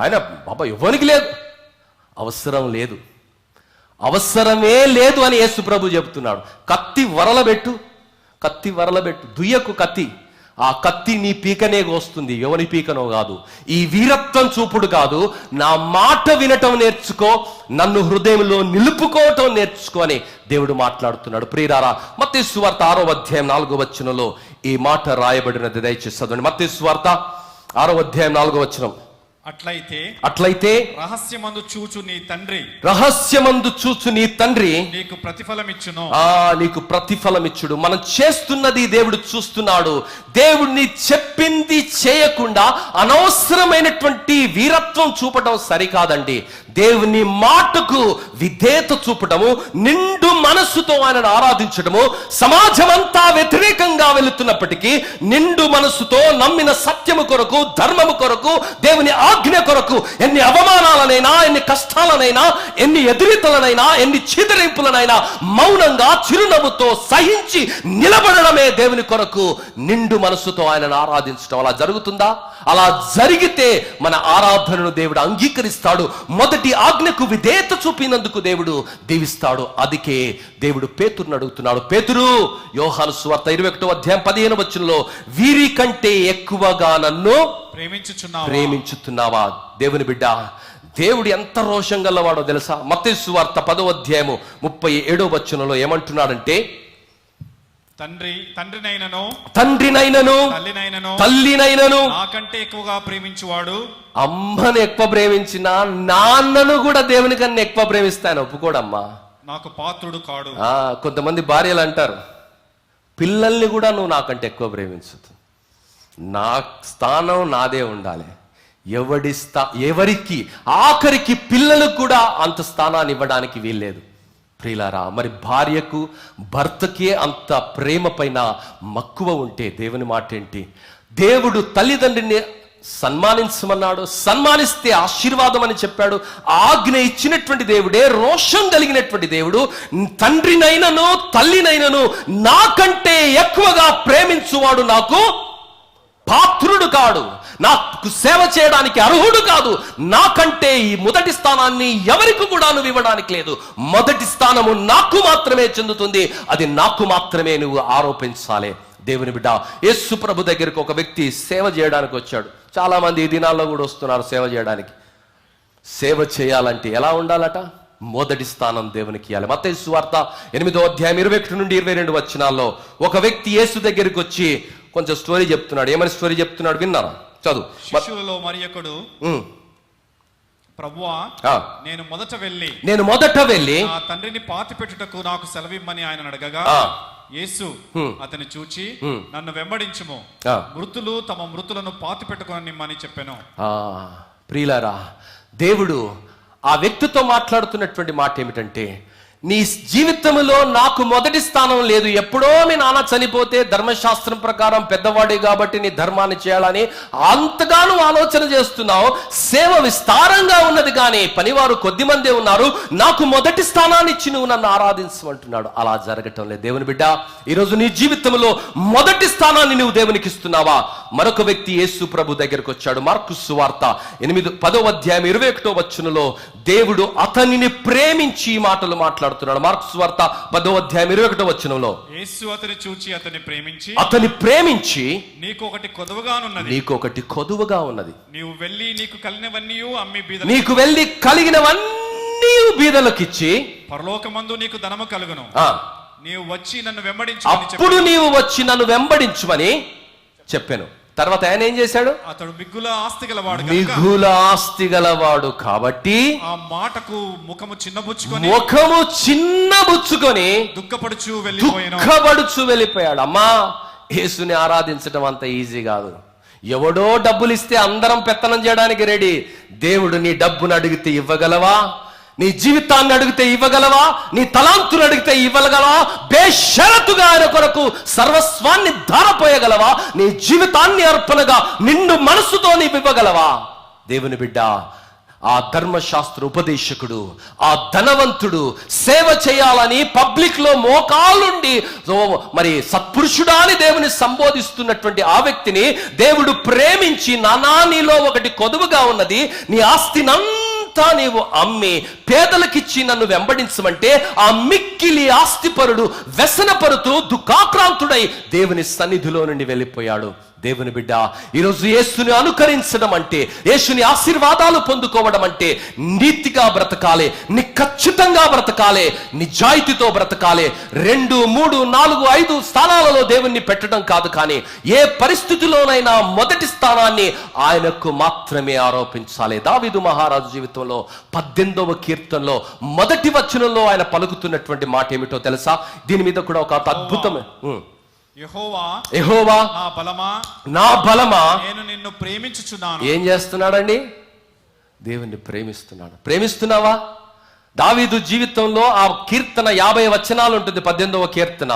ఆయన బాబా ఎవరికి లేదు, అవసరమే లేదు అని యేసు ప్రభు చెబుతున్నాడు. కత్తి వరలబెట్టు, దుయ్యకు కత్తి. ఆ కత్తి నీ పీకనే వస్తుంది, ఎవరి పీకనో కాదు. ఈ వీరత్వం చూపుడు కాదు, నా మాట వినటం నేర్చుకో, నన్ను హృదయంలో నిలుపుకోవటం నేర్చుకో అని దేవుడు మాట్లాడుతున్నాడు. ప్రియులారా, మత్తయి సువార్త 6వ అధ్యాయం 4వ వచనంలో ఈ మాట రాయబడినది. దయచేసి చదవండి. మత్తయి సువార్త 6వ అధ్యాయం 4వ వచనం. అట్లయితే రహస్యమందు చూచు నీ తండ్రి నీకు ప్రతిఫలమిచ్చును. మనం చేస్తున్నది దేవుడు చూస్తున్నాడు. దేవుడిని చెప్పింది చేయకుండా అనవసరమైనటువంటి వీరత్వం చూపటం సరికాదండి. దేవుని మాటకు విధేయత చూపటము, నిండు మనస్సుతో ఆయనను ఆరాధించటము. సమాజం అంతా వ్యతిరేకంగా వెళుతున్నప్పటికీ నిండు మనస్సుతో నమ్మిన సత్యము కొరకు, ధర్మము కొరకు, దేవుని ఆజ్ఞ కొరకు ఎన్ని అవమానాలనైనా, ఎన్ని కష్టాలనైనా, ఎన్ని ఎదురితలనైనా, ఎన్ని చీదరింపులనైనా మౌనంగా చిరునవ్వుతో సహించి నిలబడడమే దేవుని కొరకు నిండు మనస్సుతో ఆయనను ఆరాధించడం. అలా జరుగుతుందా? అలా జరిగితే మన ఆరాధనను దేవుడు అంగీకరిస్తాడు. మొదటి ఆజ్ఞకు విధేయత చూపినందుకు దేవుడు దీవిస్తాడు. అందుకే దేవుడు పేతురుని అడుగుతున్నాడు. పేతురు, యోహాను సువార్త 21వ అధ్యాయం 15వ వచనంలో, వీరి కంటే ఎక్కువగా నన్ను ప్రేమించుతున్నావా? దేవుని బిడ్డ, దేవుడు ఎంత రోషం గలవాడో తెలుసా? మత్తయి సువార్త 10వ అధ్యాయము 37వ వచనంలో ఏమంటున్నాడంటే, తండ్రినైనను తల్లినైనను నాకంటే ఎక్కువగా ప్రేమించువాడు, అమ్మను ఎక్కువ ప్రేమించిన నాన్నను కూడా దేవుని కన్నా ఎక్కువ ప్రేమిస్తాను ఒప్పుకోడమ్మా, నాకు పాత్రుడు కాడు. కొంతమంది భార్యలు అంటారు, పిల్లల్ని కూడా నువ్వు నాకంటే ఎక్కువ ప్రేమించదు, నా స్థానం నాదే ఉండాలి. ఎవరికి ఆఖరికి పిల్లలకు కూడా అంత స్థానాన్ని ఇవ్వడానికి వీల్లేదు. ప్రియులారా, మరి భార్యకు భర్తకే అంత ప్రేమ పైన మక్కువ ఉంటే దేవుని మాట ఏంటి? దేవుడు తల్లిదండ్రిని సన్మానించమన్నాడు, సన్మానిస్తే ఆశీర్వాదం అని చెప్పాడు. ఆజ్ఞ ఇచ్చినటువంటి దేవుడే, రోషం కలిగినటువంటి దేవుడు, తండ్రినైనను తల్లినైనను నాకంటే ఎక్కువగా ప్రేమించువాడు నాకు పాత్రుడు కాడు, నాకు సేవ చేయడానికి అర్హుడు కాదు, నాకంటే ఈ మొదటి స్థానాన్ని ఎవరికి కూడా నువ్వు ఇవ్వడానికి లేదు. మొదటి స్థానము నాకు మాత్రమే చెందుతుంది, అది నాకు మాత్రమే నువ్వు ఆరోపించాలి. దేవుని బిడ్డ, యేసు ప్రభు దగ్గరికి ఒక వ్యక్తి సేవ చేయడానికి వచ్చాడు. చాలా మంది ఈ దినాల్లో కూడా వస్తున్నారు సేవ చేయడానికి. సేవ చేయాలంటే ఎలా ఉండాలట? మొదటి స్థానం దేవునికి ఇవ్వాలి. మత్తయి సువార్త 8వ అధ్యాయం 21 నుండి 22 వచనాల్లో ఒక వ్యక్తి యేసు దగ్గరికి వచ్చి కొంచెం స్టోరీ చెప్తున్నాడు. ఏమని స్టోరీ చెప్తున్నాడు విన్నారా? చదువు. శిష్యులలో మరి ఒకడు, ప్రభువా, నేను మొదట వెళ్ళి నా తండ్రిని పాతి పెట్టుటకు నాకు సెలవిమ్మని ఆయన అడగగా, యేసు అతని చూచి, నన్ను వెంబడించుము, మృతులు తమ మృతులను పాతి పెట్టుకొనిమ్మని చెప్పాను. ప్రియులారా, దేవుడు ఆ వ్యక్తితో మాట్లాడుతున్నటువంటి మాట ఏమిటంటే, నీ జీవితంలో నాకు మొదటి స్థానం లేదు. ఎప్పుడో మీ నాన్న చనిపోతే ధర్మశాస్త్రం ప్రకారం పెద్దవాడే కాబట్టి నీ ధర్మాన్ని చేయాలని అంతగానూ ఆలోచన చేస్తున్నావు. సేవ విస్తారంగా ఉన్నది కానీ పనివారు కొద్దిమందే ఉన్నారు. నాకు మొదటి స్థానాన్ని ఇచ్చి నువ్వు నన్ను ఆరాధించమంటున్నాడు. అలా జరగటం లేదు. దేవుని బిడ్డ, ఈరోజు నీ జీవితంలో మొదటి స్థానాన్ని నువ్వు దేవునికి ఇస్తున్నావా? మరొక వ్యక్తి యేసు ప్రభు దగ్గరకు వచ్చాడు. మార్కు సువార్త 10వ అధ్యాయం 21వ వచనంలో దేవుడు అతనిని ప్రేమించి ఈ మాటలు మాట్లాడుతున్నాడు. మార్కు సువార్త 10వ అధ్యాయం 21వ వచనంలో యేసు అతని చూచి అతని ప్రేమించి, నీకు ఒకటి కొదువగా ఉన్నది, నీవు వెళ్ళి నీకు కలిగినవన్నీ బీదలకిచ్చి పరలోకమందు నీకు ధనము కలుగును, నీవు వచ్చి నన్ను వెంబడించు, అప్పుడు నీవు వచ్చి నన్ను వెంబడించుమని చెప్పాను. తర్వాత ఆయన ఏం చేశాడు? అతడు మిగుల ఆస్తి గలవాడు కాబట్టి ఆ మాటకు ముఖము చిన్నబుచ్చుకొని దుఃఖపడుచు వెళ్ళిపోయాడు. అమ్మా, యేసుని ఆరాధించడం అంత ఈజీ కాదు. ఎవడో డబ్బులు ఇస్తే అందరం పెత్తనం చేయడానికి రెడీ. దేవుడు నీ డబ్బును అడిగితే ఇవ్వగలవా? నీ జీవితాన్ని అడిగితే ఇవ్వగలవా? నీ తలాంతులు అడిగితే ఇవ్వగలవా? బేషరతుగా ఆయన కొరకు సర్వస్వాన్ని ధారపోయగలవా? నీ జీవితాన్ని అర్పణగా నిండు మనసుతో నీవు ఇవ్వగలవా? దేవుని బిడ్డ, ఆ ధర్మశాస్త్ర ఉపదేశకుడు, ఆ ధనవంతుడు సేవ చేయాలని పబ్లిక్ లో మోకాలుండి మరి సత్పురుషుడా అని దేవుని సంబోధిస్తున్నటువంటి ఆ వ్యక్తిని దేవుడు ప్రేమించి, నానా నీలో ఒకటి కొదువుగా ఉన్నది, నీ ఆస్తినంతా నీవు అమ్మి పేదలకిచ్చి నన్ను వెంబడించమంటే ఆ మిక్కిలి ఆస్తిపరుడు వ్యసనపరుతూ దుఃఖాక్రాంతుడై దేవుని సన్నిధిలో నుండి వెళ్ళిపోయాడు. దేవుని బిడ్డ, ఈరోజు యేసుని అనుకరించడం అంటే, యేసుని ఆశీర్వాదాలు పొందుకోవడం అంటే నీతిగా బ్రతకాలి, నిఖచ్చితంగా బ్రతకాలి, నిజాయితీతో బ్రతకాలి. 2, 3, 4, 5 స్థానాలలో దేవుణ్ణి పెట్టడం కాదు, కానీ ఏ పరిస్థితిలోనైనా మొదటి స్థానాన్ని ఆయనకు మాత్రమే ఆరోపించాలి. దావీదు మహారాజు జీవితంలో 18వ కీర్తనలో మొదటి వచనంలో ఆయన పలుకుతున్నటువంటి మాట ఏమిటో తెలుసా? దీని మీద కూడా ఒక అద్భుతమే, యెహోవా నా బలమా నేను నిన్ను ప్రేమించుచున్నాను. ఏం చేస్తున్నాడండి? దేవుణ్ణి ప్రేమిస్తున్నావా? దావీదు జీవితంలో ఆ కీర్తన 50 వచనాలు ఉంటుంది. 18వ కీర్తన.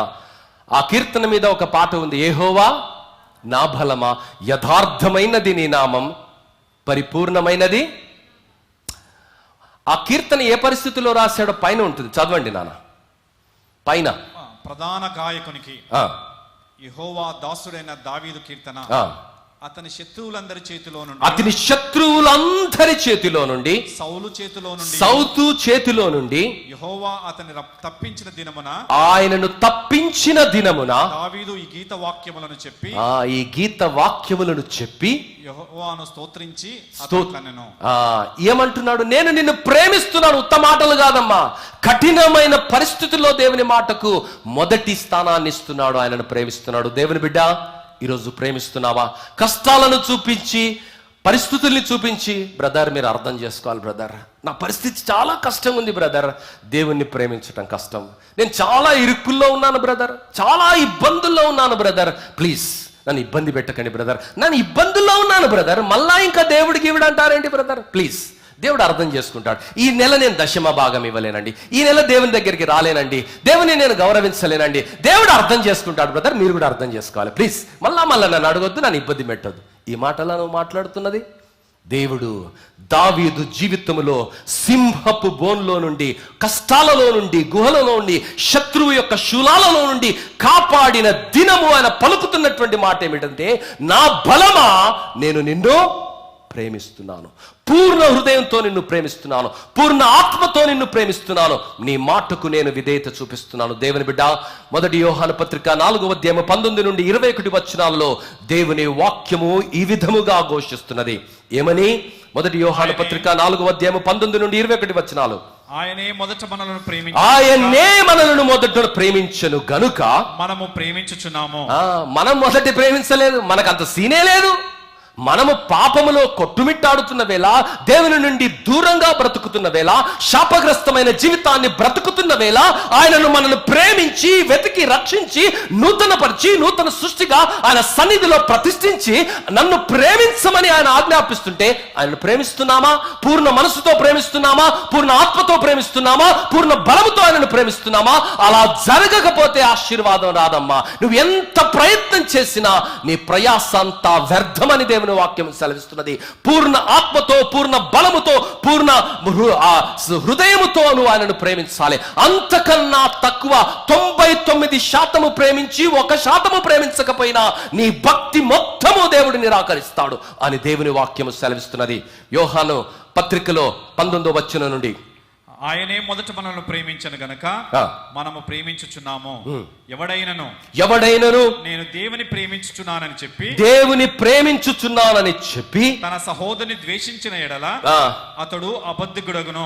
ఆ కీర్తన మీద ఒక పాట ఉంది, యెహోవా నా బలమా, యథార్థమైనది నీ నామం, పరిపూర్ణమైనది. ఆ కీర్తన ఏ పరిస్థితిలో రాశాడో పైన ఉంటుంది, చదవండి నాన్న. పైన ప్రధాన గాయకునికి యెహోవా దాసుడైన దావీదు కీర్తన. అతని శత్రువులందరి చేతిలో నుండి సౌలు చేతిలో నుండి యెహోవా అతని తప్పించిన దినమున, ఆయనను తప్పించిన దినమున దావీదు ఈ గీత వాక్యములను చెప్పి యెహోవాను స్తోత్రించి ఏమంటున్నాడు? నేను నిన్ను ప్రేమిస్తున్నాను. ఉత్త మాటలు కాదమ్మా, కఠినమైన పరిస్థితుల్లో దేవుని మాటకు మొదటి స్థానాన్ని ఇస్తున్నాడు, ఆయనను ప్రేమిస్తున్నాడు. దేవుని బిడ్డ, ఈరోజు ప్రేమిస్తున్నావా? కష్టాలను చూపించి, పరిస్థితుల్ని చూపించి, బ్రదర్ మీరు అర్థం చేసుకోవాలి బ్రదర్, నా పరిస్థితి చాలా కష్టంగా ఉంది బ్రదర్, దేవుణ్ణి ప్రేమించటం కష్టం, నేను చాలా ఇరుక్కుల్లో ఉన్నాను బ్రదర్, చాలా ఇబ్బందుల్లో ఉన్నాను బ్రదర్, ప్లీజ్ నన్ను ఇబ్బంది పెట్టకండి బ్రదర్, నన్ను ఇబ్బందుల్లో ఉన్నాను బ్రదర్, మళ్ళా ఇంకా దేవుడికి ఇవ్వడంటారేంటి బ్రదర్? ప్లీజ్, దేవుడు అర్థం చేసుకుంటాడు. ఈ నెల నేను దశమ భాగం ఇవ్వలేనండి, ఈ నెల దేవుని దగ్గరికి రాలేనండి, దేవుని నేను గౌరవించలేనండి, దేవుడు అర్థం చేసుకుంటాడు బ్రదర్, మీరు కూడా అర్థం చేసుకోవాలి, ప్లీజ్ మళ్ళా నన్ను అడగొద్దు, నన్ను ఇబ్బంది పెట్టొద్దు. ఈ మాటలా నువ్వు మాట్లాడుతున్నది? దేవుడు దావీదు జీవితంలో సింహపు బోన్లో నుండి, కష్టాలలో నుండి, గుహలలో నుండి, శత్రువు యొక్క శూలాలలో నుండి కాపాడిన దినము ఆయన పలుకుతున్నటువంటి మాట ఏమిటంటే, నా బలమా నేను నిన్ను ప్రేమిస్తున్నాను, పూర్ణ హృదయంతో నిన్ను ప్రేమిస్తున్నాను, పూర్ణ ఆత్మతో నిన్ను ప్రేమిస్తున్నాను, నీ మాటకు నేను విధేయత చూపిస్తున్నాను. దేవుని బిడ్డ, 1 యోహాను పత్రిక 4వ అధ్యాయం 19 నుండి 21 వచనాలలో దేవుని వాక్యము ఈ విధముగా ఘోషిస్తున్నది. ఏమని? 1 యోహాను పత్రిక 4వ అధ్యాయం 19 నుండి 21 వచనాలు. ఆయనే మనలను మొదట ప్రేమించను గనుక మనము ప్రేమించుచున్నాము. మనం మొదటి ప్రేమించలేదు, మనకంత సీనే లేదు. మనము పాపములో కొట్టుమిట్టాడుతున్న వేళ, దేవుని నుండి దూరంగా బ్రతుకుతున్న వేళ, శాపగ్రస్తమైన జీవితాన్ని బ్రతుకుతున్న వేళ, ఆయనను మనల్ని ప్రేమించి వెతికి రక్షించి నూతనపరిచి నూతన సృష్టిగా ఆయన సన్నిధిలో ప్రతిష్ఠించి నన్ను ప్రేమించమని ఆయన ఆజ్ఞాపిస్తుంటే, ఆయనను ప్రేమిస్తున్నామా? పూర్ణ మనసుతో ప్రేమిస్తున్నామా? పూర్ణ ఆత్మతో ప్రేమిస్తున్నామా? పూర్ణ బలముతో ఆయనను ప్రేమిస్తున్నామా? అలా జరగకపోతే ఆశీర్వాదం రాదమ్మా. నువ్వు ఎంత ప్రయత్నం చేసినా నీ ప్రయాస అంతా వ్యర్థమని దేవుని వాక్యం సెలవిస్తున్నది. పూర్ణ ఆత్మతో, పూర్ణ బలముతో, పూర్ణ హృదయముతో నువ్వు ఆయనను ప్రేమించాలి. అంతకన్నా తక్కువ 99% ప్రేమించి 1% ప్రేమించకపోయినా నీ భక్తి మొత్తము దేవుడు నిరాకరిస్తాడు అని దేవుని వాక్యము సెలవిస్తున్నది. యోహాను పత్రికలో 19వ వచనం నుండి, ఆయనే మొదట మనల్ని ప్రేమించను గనక మనము ప్రేమించుచున్నాము. ఎవడైనను నేను దేవుని ప్రేమించుచున్నానని చెప్పి తన సహోదరుని ద్వేషించిన ఎడల అతడు అబద్ధికుడగును.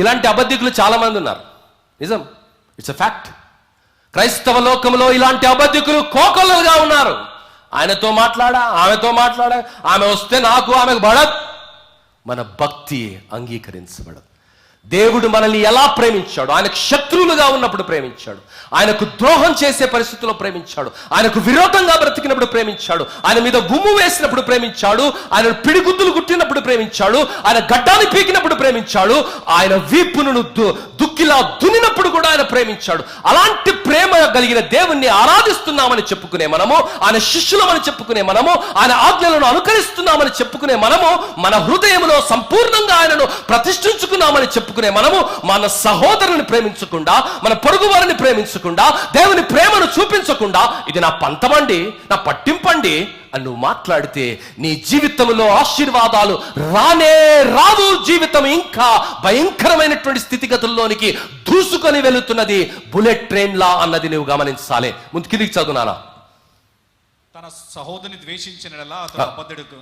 ఇలాంటి అబద్ధికులు చాలా మంది ఉన్నారు. నిజం, ఇట్స్ ఎ ఫ్యాక్ట్. క్రైస్తవ లోకంలో ఇలాంటి అబద్ధికులు కోకొల్లలుగా ఉన్నారు. ఆయనతో మాట్లాడా, ఆమెతో మాట్లాడా, ఆమె వస్తే నాకు ఆమెకు పడదు. మన భక్తి అంగీకరించబడదు. దేవుడు మనల్ని ఎలా ప్రేమించాడు? ఆయనకు శత్రువులుగా ఉన్నప్పుడు ప్రేమించాడు, ఆయనకు ద్రోహం చేసే పరిస్థితుల్లో ప్రేమించాడు, ఆయనకు విరోధంగా బ్రతికినప్పుడు ప్రేమించాడు, ఆయన మీద గుమ్ము వేసినప్పుడు ప్రేమించాడు, ఆయన పిడిగుద్దులు గుట్టినప్పుడు ప్రేమించాడు, ఆయన గడ్డాన్ని పీకినప్పుడు ప్రేమించాడు, ఆయన వీపును దుక్కిలా దున్నినప్పుడు కూడా ఆయన ప్రేమించాడు. అలాంటి ప్రేమ కలిగిన దేవుణ్ణి ఆరాధిస్తున్నామని చెప్పుకునే మనము, ఆయన శిష్యులమని చెప్పుకునే మనము, ఆయన ఆజ్ఞలను అనుకరిస్తున్నామని చెప్పుకునే మనము, మన హృదయంలో సంపూర్ణంగా ఆయనను ప్రతిష్ఠించుకున్నామని చెప్పుకునే మనము, మన సహోదరుని ప్రేమించకుండా, మన పొరుగు వారిని ప్రేమించకుండా, దేవుని ప్రేమను చూపించకుండా, ఇది నా పంతమండి, నా పట్టింపండి అని నువ్వు మాట్లాడితే నీ జీవితంలో ఆశీర్వాదాలు రానే రావు. జీవితం ఇంకా భయంకరమైనటువంటి స్థితిగతుల్లోనికి దూసుకొని వెళుతున్నది, బుల్లెట్ ట్రైన్ లా అన్నది నువ్వు గమనించాలి. ముందు కిందికి చదువునానా. తన సహోదరుని ద్వేషించిన అతడు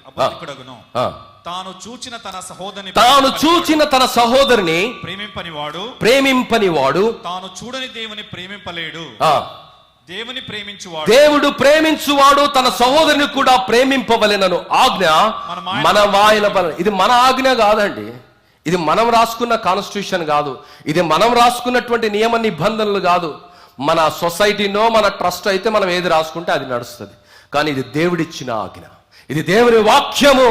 అబద్ధికుడగును. తాను చూచిన తన సహోదరుని ప్రేమింపనివాడు తాను చూడని దేవుని ప్రేమింపలేడు. దేవుడు ప్రేమించువాడు తన సహోదరుని కూడా ప్రేమింపవలెనను ఆజ్ఞ మన వాయన బలం. ఇది మన ఆజ్ఞ కాదండి, ఇది మనం రాసుకున్న కాన్స్టిట్యూషన్ కాదు, ఇది మనం రాసుకున్నటువంటి నియమ నిబంధనలు కాదు. మన సొసైటీనో మన ట్రస్ట్ అయితే మనం ఏది రాసుకుంటే అది నడుస్తుంది. కానీ ఇది దేవుడిచ్చిన ఆజ్ఞ, ఇది దేవుని వాక్యము.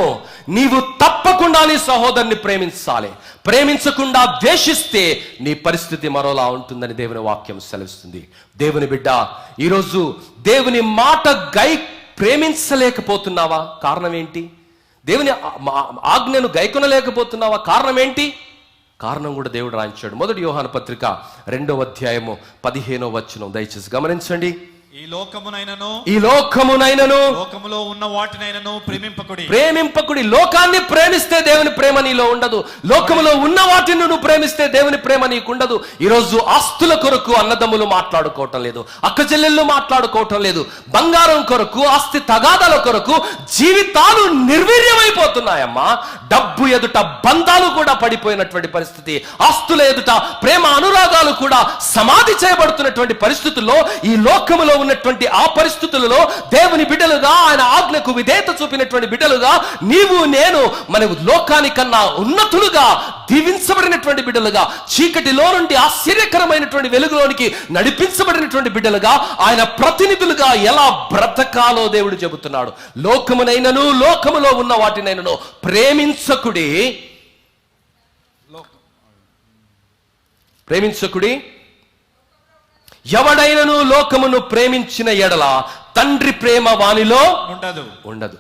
నీవు తప్పకుండా నీ సహోదరుని ప్రేమించాలి. ప్రేమించకుండా ద్వేషిస్తే నీ పరిస్థితి మరోలా ఉంటుందని దేవుని వాక్యం సెలవిస్తుంది. దేవుని బిడ్డ, ఈరోజు దేవుని మాట ప్రేమించలేకపోతున్నావా? కారణం ఏంటి? దేవుని ఆజ్ఞను గైకొనలేకపోతున్నావా? కారణం ఏంటి? కారణం కూడా దేవుడు రాయించాడు. 1 యోహాను పత్రిక 2వ అధ్యాయము 15వ వచనం దయచేసి గమనించండి. ఈ లోకమునైనను లోకములో ఉన్న వాటినైనను ప్రేమింపకుడి. లోకాన్ని ప్రేమిస్తే దేవుని ప్రేమ నీలో ఉండదు. లోకములో ఉన్న వాటిని నువ్వు ప్రేమిస్తే దేవుని ప్రేమ నీకు ఉండదు. ఈరోజు ఆస్తుల కొరకు అన్నదమ్ములు మాట్లాడుకోవటం లేదు, అక్క చెల్లెళ్ళు మాట్లాడుకోవటం లేదు. బంగారం కొరకు, ఆస్తి తగాదాల కొరకు జీవితాలు నిర్వీర్యమైపోతున్నాయమ్మా. డబ్బు ఎదుట బంధాలు కూడా పడిపోయినటువంటి పరిస్థితి, ఆస్తుల ఎదుట ప్రేమ అనురాగాలు కూడా సమాధి చేయబడుతున్నటువంటి పరిస్థితుల్లో, ఈ లోకములో ఉన్నటువంటి ఆ పరిస్థితులలో దేవుని బిడ్డలుగా, ఆయన ఆజ్ఞకు విధేయత చూపినటువంటి బిడ్డలుగా నీవు నేను మన లోకానికన్నా ఉన్నతులుగా దీవించబడినటువంటి బిడ్డలుగా, చీకటిలో నుండి ఆశ్చర్యకరమైనటువంటి వెలుగులోనికి నడిపించబడినటువంటి బిడ్డలుగా, ఆయన ప్రతినిధులుగా ఎలా బ్రతకాలో దేవుడు చెబుతున్నాడు. లోకమునైనను లోకములో ఉన్న వాటినైనను ప్రేమించకుడి. ఎవడైనను లోకమును ప్రేమించిన ఎడల తండ్రి ప్రేమ వానిలో ఉండదు.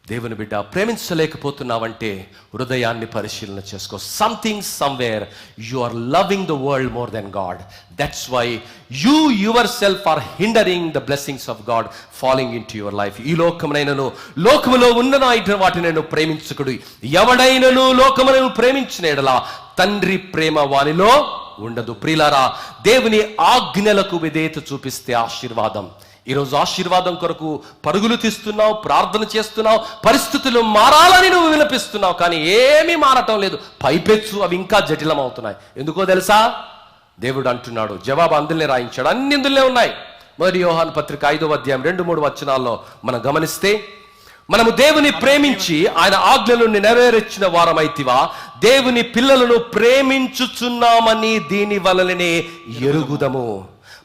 దేవుని బిడ్డ, ప్రేమించలేకపోతున్నావంటే హృదయాన్ని పరిశీలన చేసుకో. Something somewhere you are loving the world more than God. That's why you yourself are hindering the blessings of God following into your life. ఈ లోకమునైనను లోకములో ఉన్న వాటినైనా ప్రేమించుకుడు. ఎవడైనను లోకమును ప్రేమించిన ఎడల తండ్రి ప్రేమ వానిలో ఉండదు. ప్రియులారా, దేవుని ఆజ్ఞలకు విధేయత చూపిస్తే ఆశీర్వాదం. ఈరోజు ఆశీర్వాదం కొరకు పరుగులు తీస్తున్నావు, ప్రార్థన చేస్తున్నావు, పరిస్థితులు మారాలని నువ్వు విలపిస్తున్నావు, కానీ ఏమీ మారటం లేదు. పైపెచ్చు అవి ఇంకా జటిలం అవుతున్నాయి. ఎందుకో తెలుసా? దేవుడు అంటున్నాడు, జవాబు అందులోనే రాయించాడు, అన్ని ఇందులోనే ఉన్నాయి. మొదటి యోహాను పత్రిక 5వ అధ్యాయం 2-3 వచనాల్లో మనం గమనిస్తే, మనము దేవుని ప్రేమించి ఆయన ఆజ్ఞలను నెరవేర్చిన వారమైతివా, దేవుని పిల్లలను ప్రేమించుచున్నామని దీని వలననే ఎరుగుదము.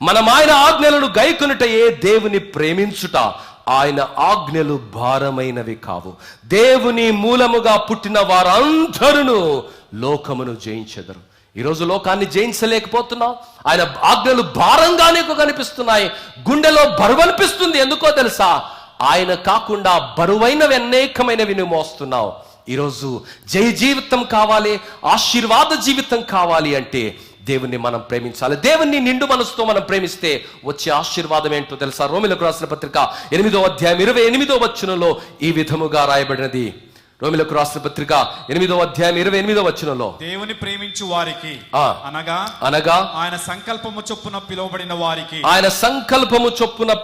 మనం ఆయన ఆజ్ఞలను గైకొనుటయే దేవుని ప్రేమించుట. ఆయన ఆజ్ఞలు భారమైనవి కావు. దేవుని మూలముగా పుట్టిన వారందరూ లోకమును జయించెదరు. ఈరోజు లోకాన్ని జయించలేకపోతున్నాం. ఆయన ఆజ్ఞలు భారంగా నీకు కనిపిస్తున్నాయి, గుండెలో బరువు అనిపిస్తుంది. ఎందుకో తెలుసా? ఆయన కాకుండా బరువైనవి అనేకమైనవి నువ్వు మోస్తున్నావు. ఈరోజు జయ జీవితం కావాలి, ఆశీర్వాద జీవితం కావాలి అంటే దేవుణ్ణి మనం ప్రేమించాలి. దేవుణ్ణి నిండు మనసుతో మనం ప్రేమిస్తే వచ్చే ఆశీర్వాదం ఏంటో తెలుసా? రోమీయులకు రాసిన పత్రిక 8వ అధ్యాయం 28వ వచనంలో ఈ విధముగా రాయబడినది. రోమీయులకు రాసిన పత్రిక 8వ అధ్యాయం 28వ వచనంలో, దేవుని ప్రేమించు వారికి అనగా ఆయన సంకల్పము చొప్పున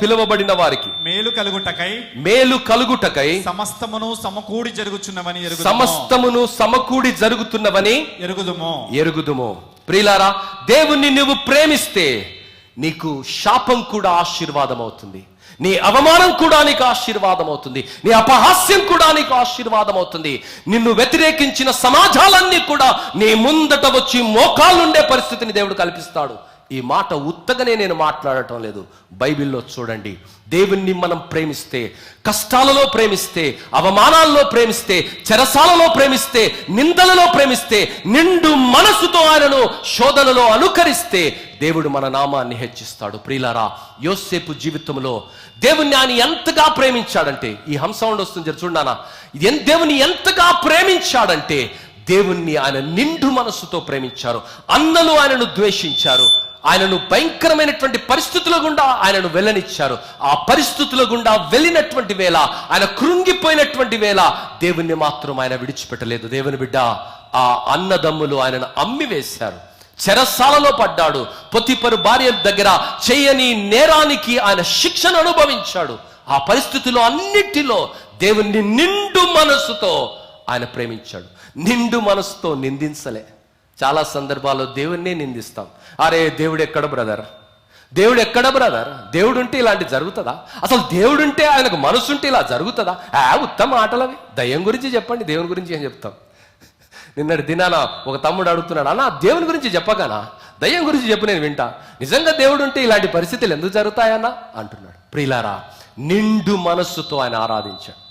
పిలువబడిన వారికి మేలు కలుగుటకై సమస్తమును సమకూడి జరుగుతున్నవని ఎరుగుదుము. ప్రియులారా, దేవుణ్ణి నువ్వు ప్రేమిస్తే నీకు శాపం కూడా ఆశీర్వాదం అవుతుంది, నీ అవమానం కూడా నీకు ఆశీర్వాదం అవుతుంది, నీ అపహాస్యం కూడా నీకు ఆశీర్వాదం అవుతుంది. నిన్ను వ్యతిరేకించిన సమాజాలన్నీ కూడా నీ ముందట వచ్చి మోకాళ్ళుండే పరిస్థితిని దేవుడు కల్పిస్తాడు. ఈ మాట ఉత్తగానే నేను మాట్లాడటం లేదు. బైబిల్లో చూడండి, దేవుణ్ణి మనం ప్రేమిస్తే, కష్టాలలో ప్రేమిస్తే, అవమానాల్లో ప్రేమిస్తే, చెరసాలలో ప్రేమిస్తే, నిందలలో ప్రేమిస్తే, నిండు మనసుతో ఆయనను శోధనలో అనుకరిస్తే దేవుడు మన నామాన్ని హెచ్చిస్తాడు. ప్రియులారా, యోసేపు జీవితంలో దేవుణ్ణి ఆయన ఎంతగా ప్రేమించాడంటే, ఈ హంసౌండ్ వస్తుంది చూడనా, దేవుని ఎంతగా ప్రేమించాడంటే దేవుణ్ణి ఆయన నిండు మనసుతో ప్రేమించారు. అన్నలు ఆయనను ద్వేషించారు, ఆయనను భయంకరమైనటువంటి పరిస్థితుల గుండా ఆయనను వెళ్ళనిచ్చారు. ఆ పరిస్థితుల గుండా వెళ్ళినటువంటి వేళ, ఆయన కృంగిపోయినటువంటి వేళ దేవుణ్ణి మాత్రం ఆయన విడిచిపెట్టలేదు. దేవుని బిడ్డ, ఆ అన్నదమ్ములు ఆయనను అమ్మివేశారు, చెరసాలలో పడ్డాడు, పొతిఫరు భార్య దగ్గర చేయని నేరానికి ఆయన శిక్షను అనుభవించాడు. ఆ పరిస్థితుల్లో అన్నిటిలో దేవుణ్ణి నిండు మనసుతో ఆయన ప్రేమించాడు. నిండు మనసుతో నిందించలే. చాలా సందర్భాల్లో దేవుణ్ణే నిందిస్తాం. అరే దేవుడు ఎక్కడ బ్రదర్, దేవుడు ఎక్కడ బ్రదర్, దేవుడు ఉంటే ఇలాంటి జరుగుతుందా? అసలు దేవుడు ఉంటే ఆయనకు మనసు ఉంటే ఇలా జరుగుతుందా? ఉత్తమ ఆటలవి. దయ్యం గురించి చెప్పండి, దేవుని గురించి ఏం చెప్తాం? నిన్నటి దినాన ఒక తమ్ముడు అడుగుతున్నాడు, అన్నా దేవుని గురించి చెప్పగానా, దయ్యం గురించి చెప్పు, నేను వింటా. నిజంగా దేవుడు ఉంటే ఇలాంటి పరిస్థితులు ఎందుకు జరుగుతాయన్నా అంటున్నాడు. ప్రియులారా, నిండు మనస్సుతో ఆయన ఆరాధించాడు,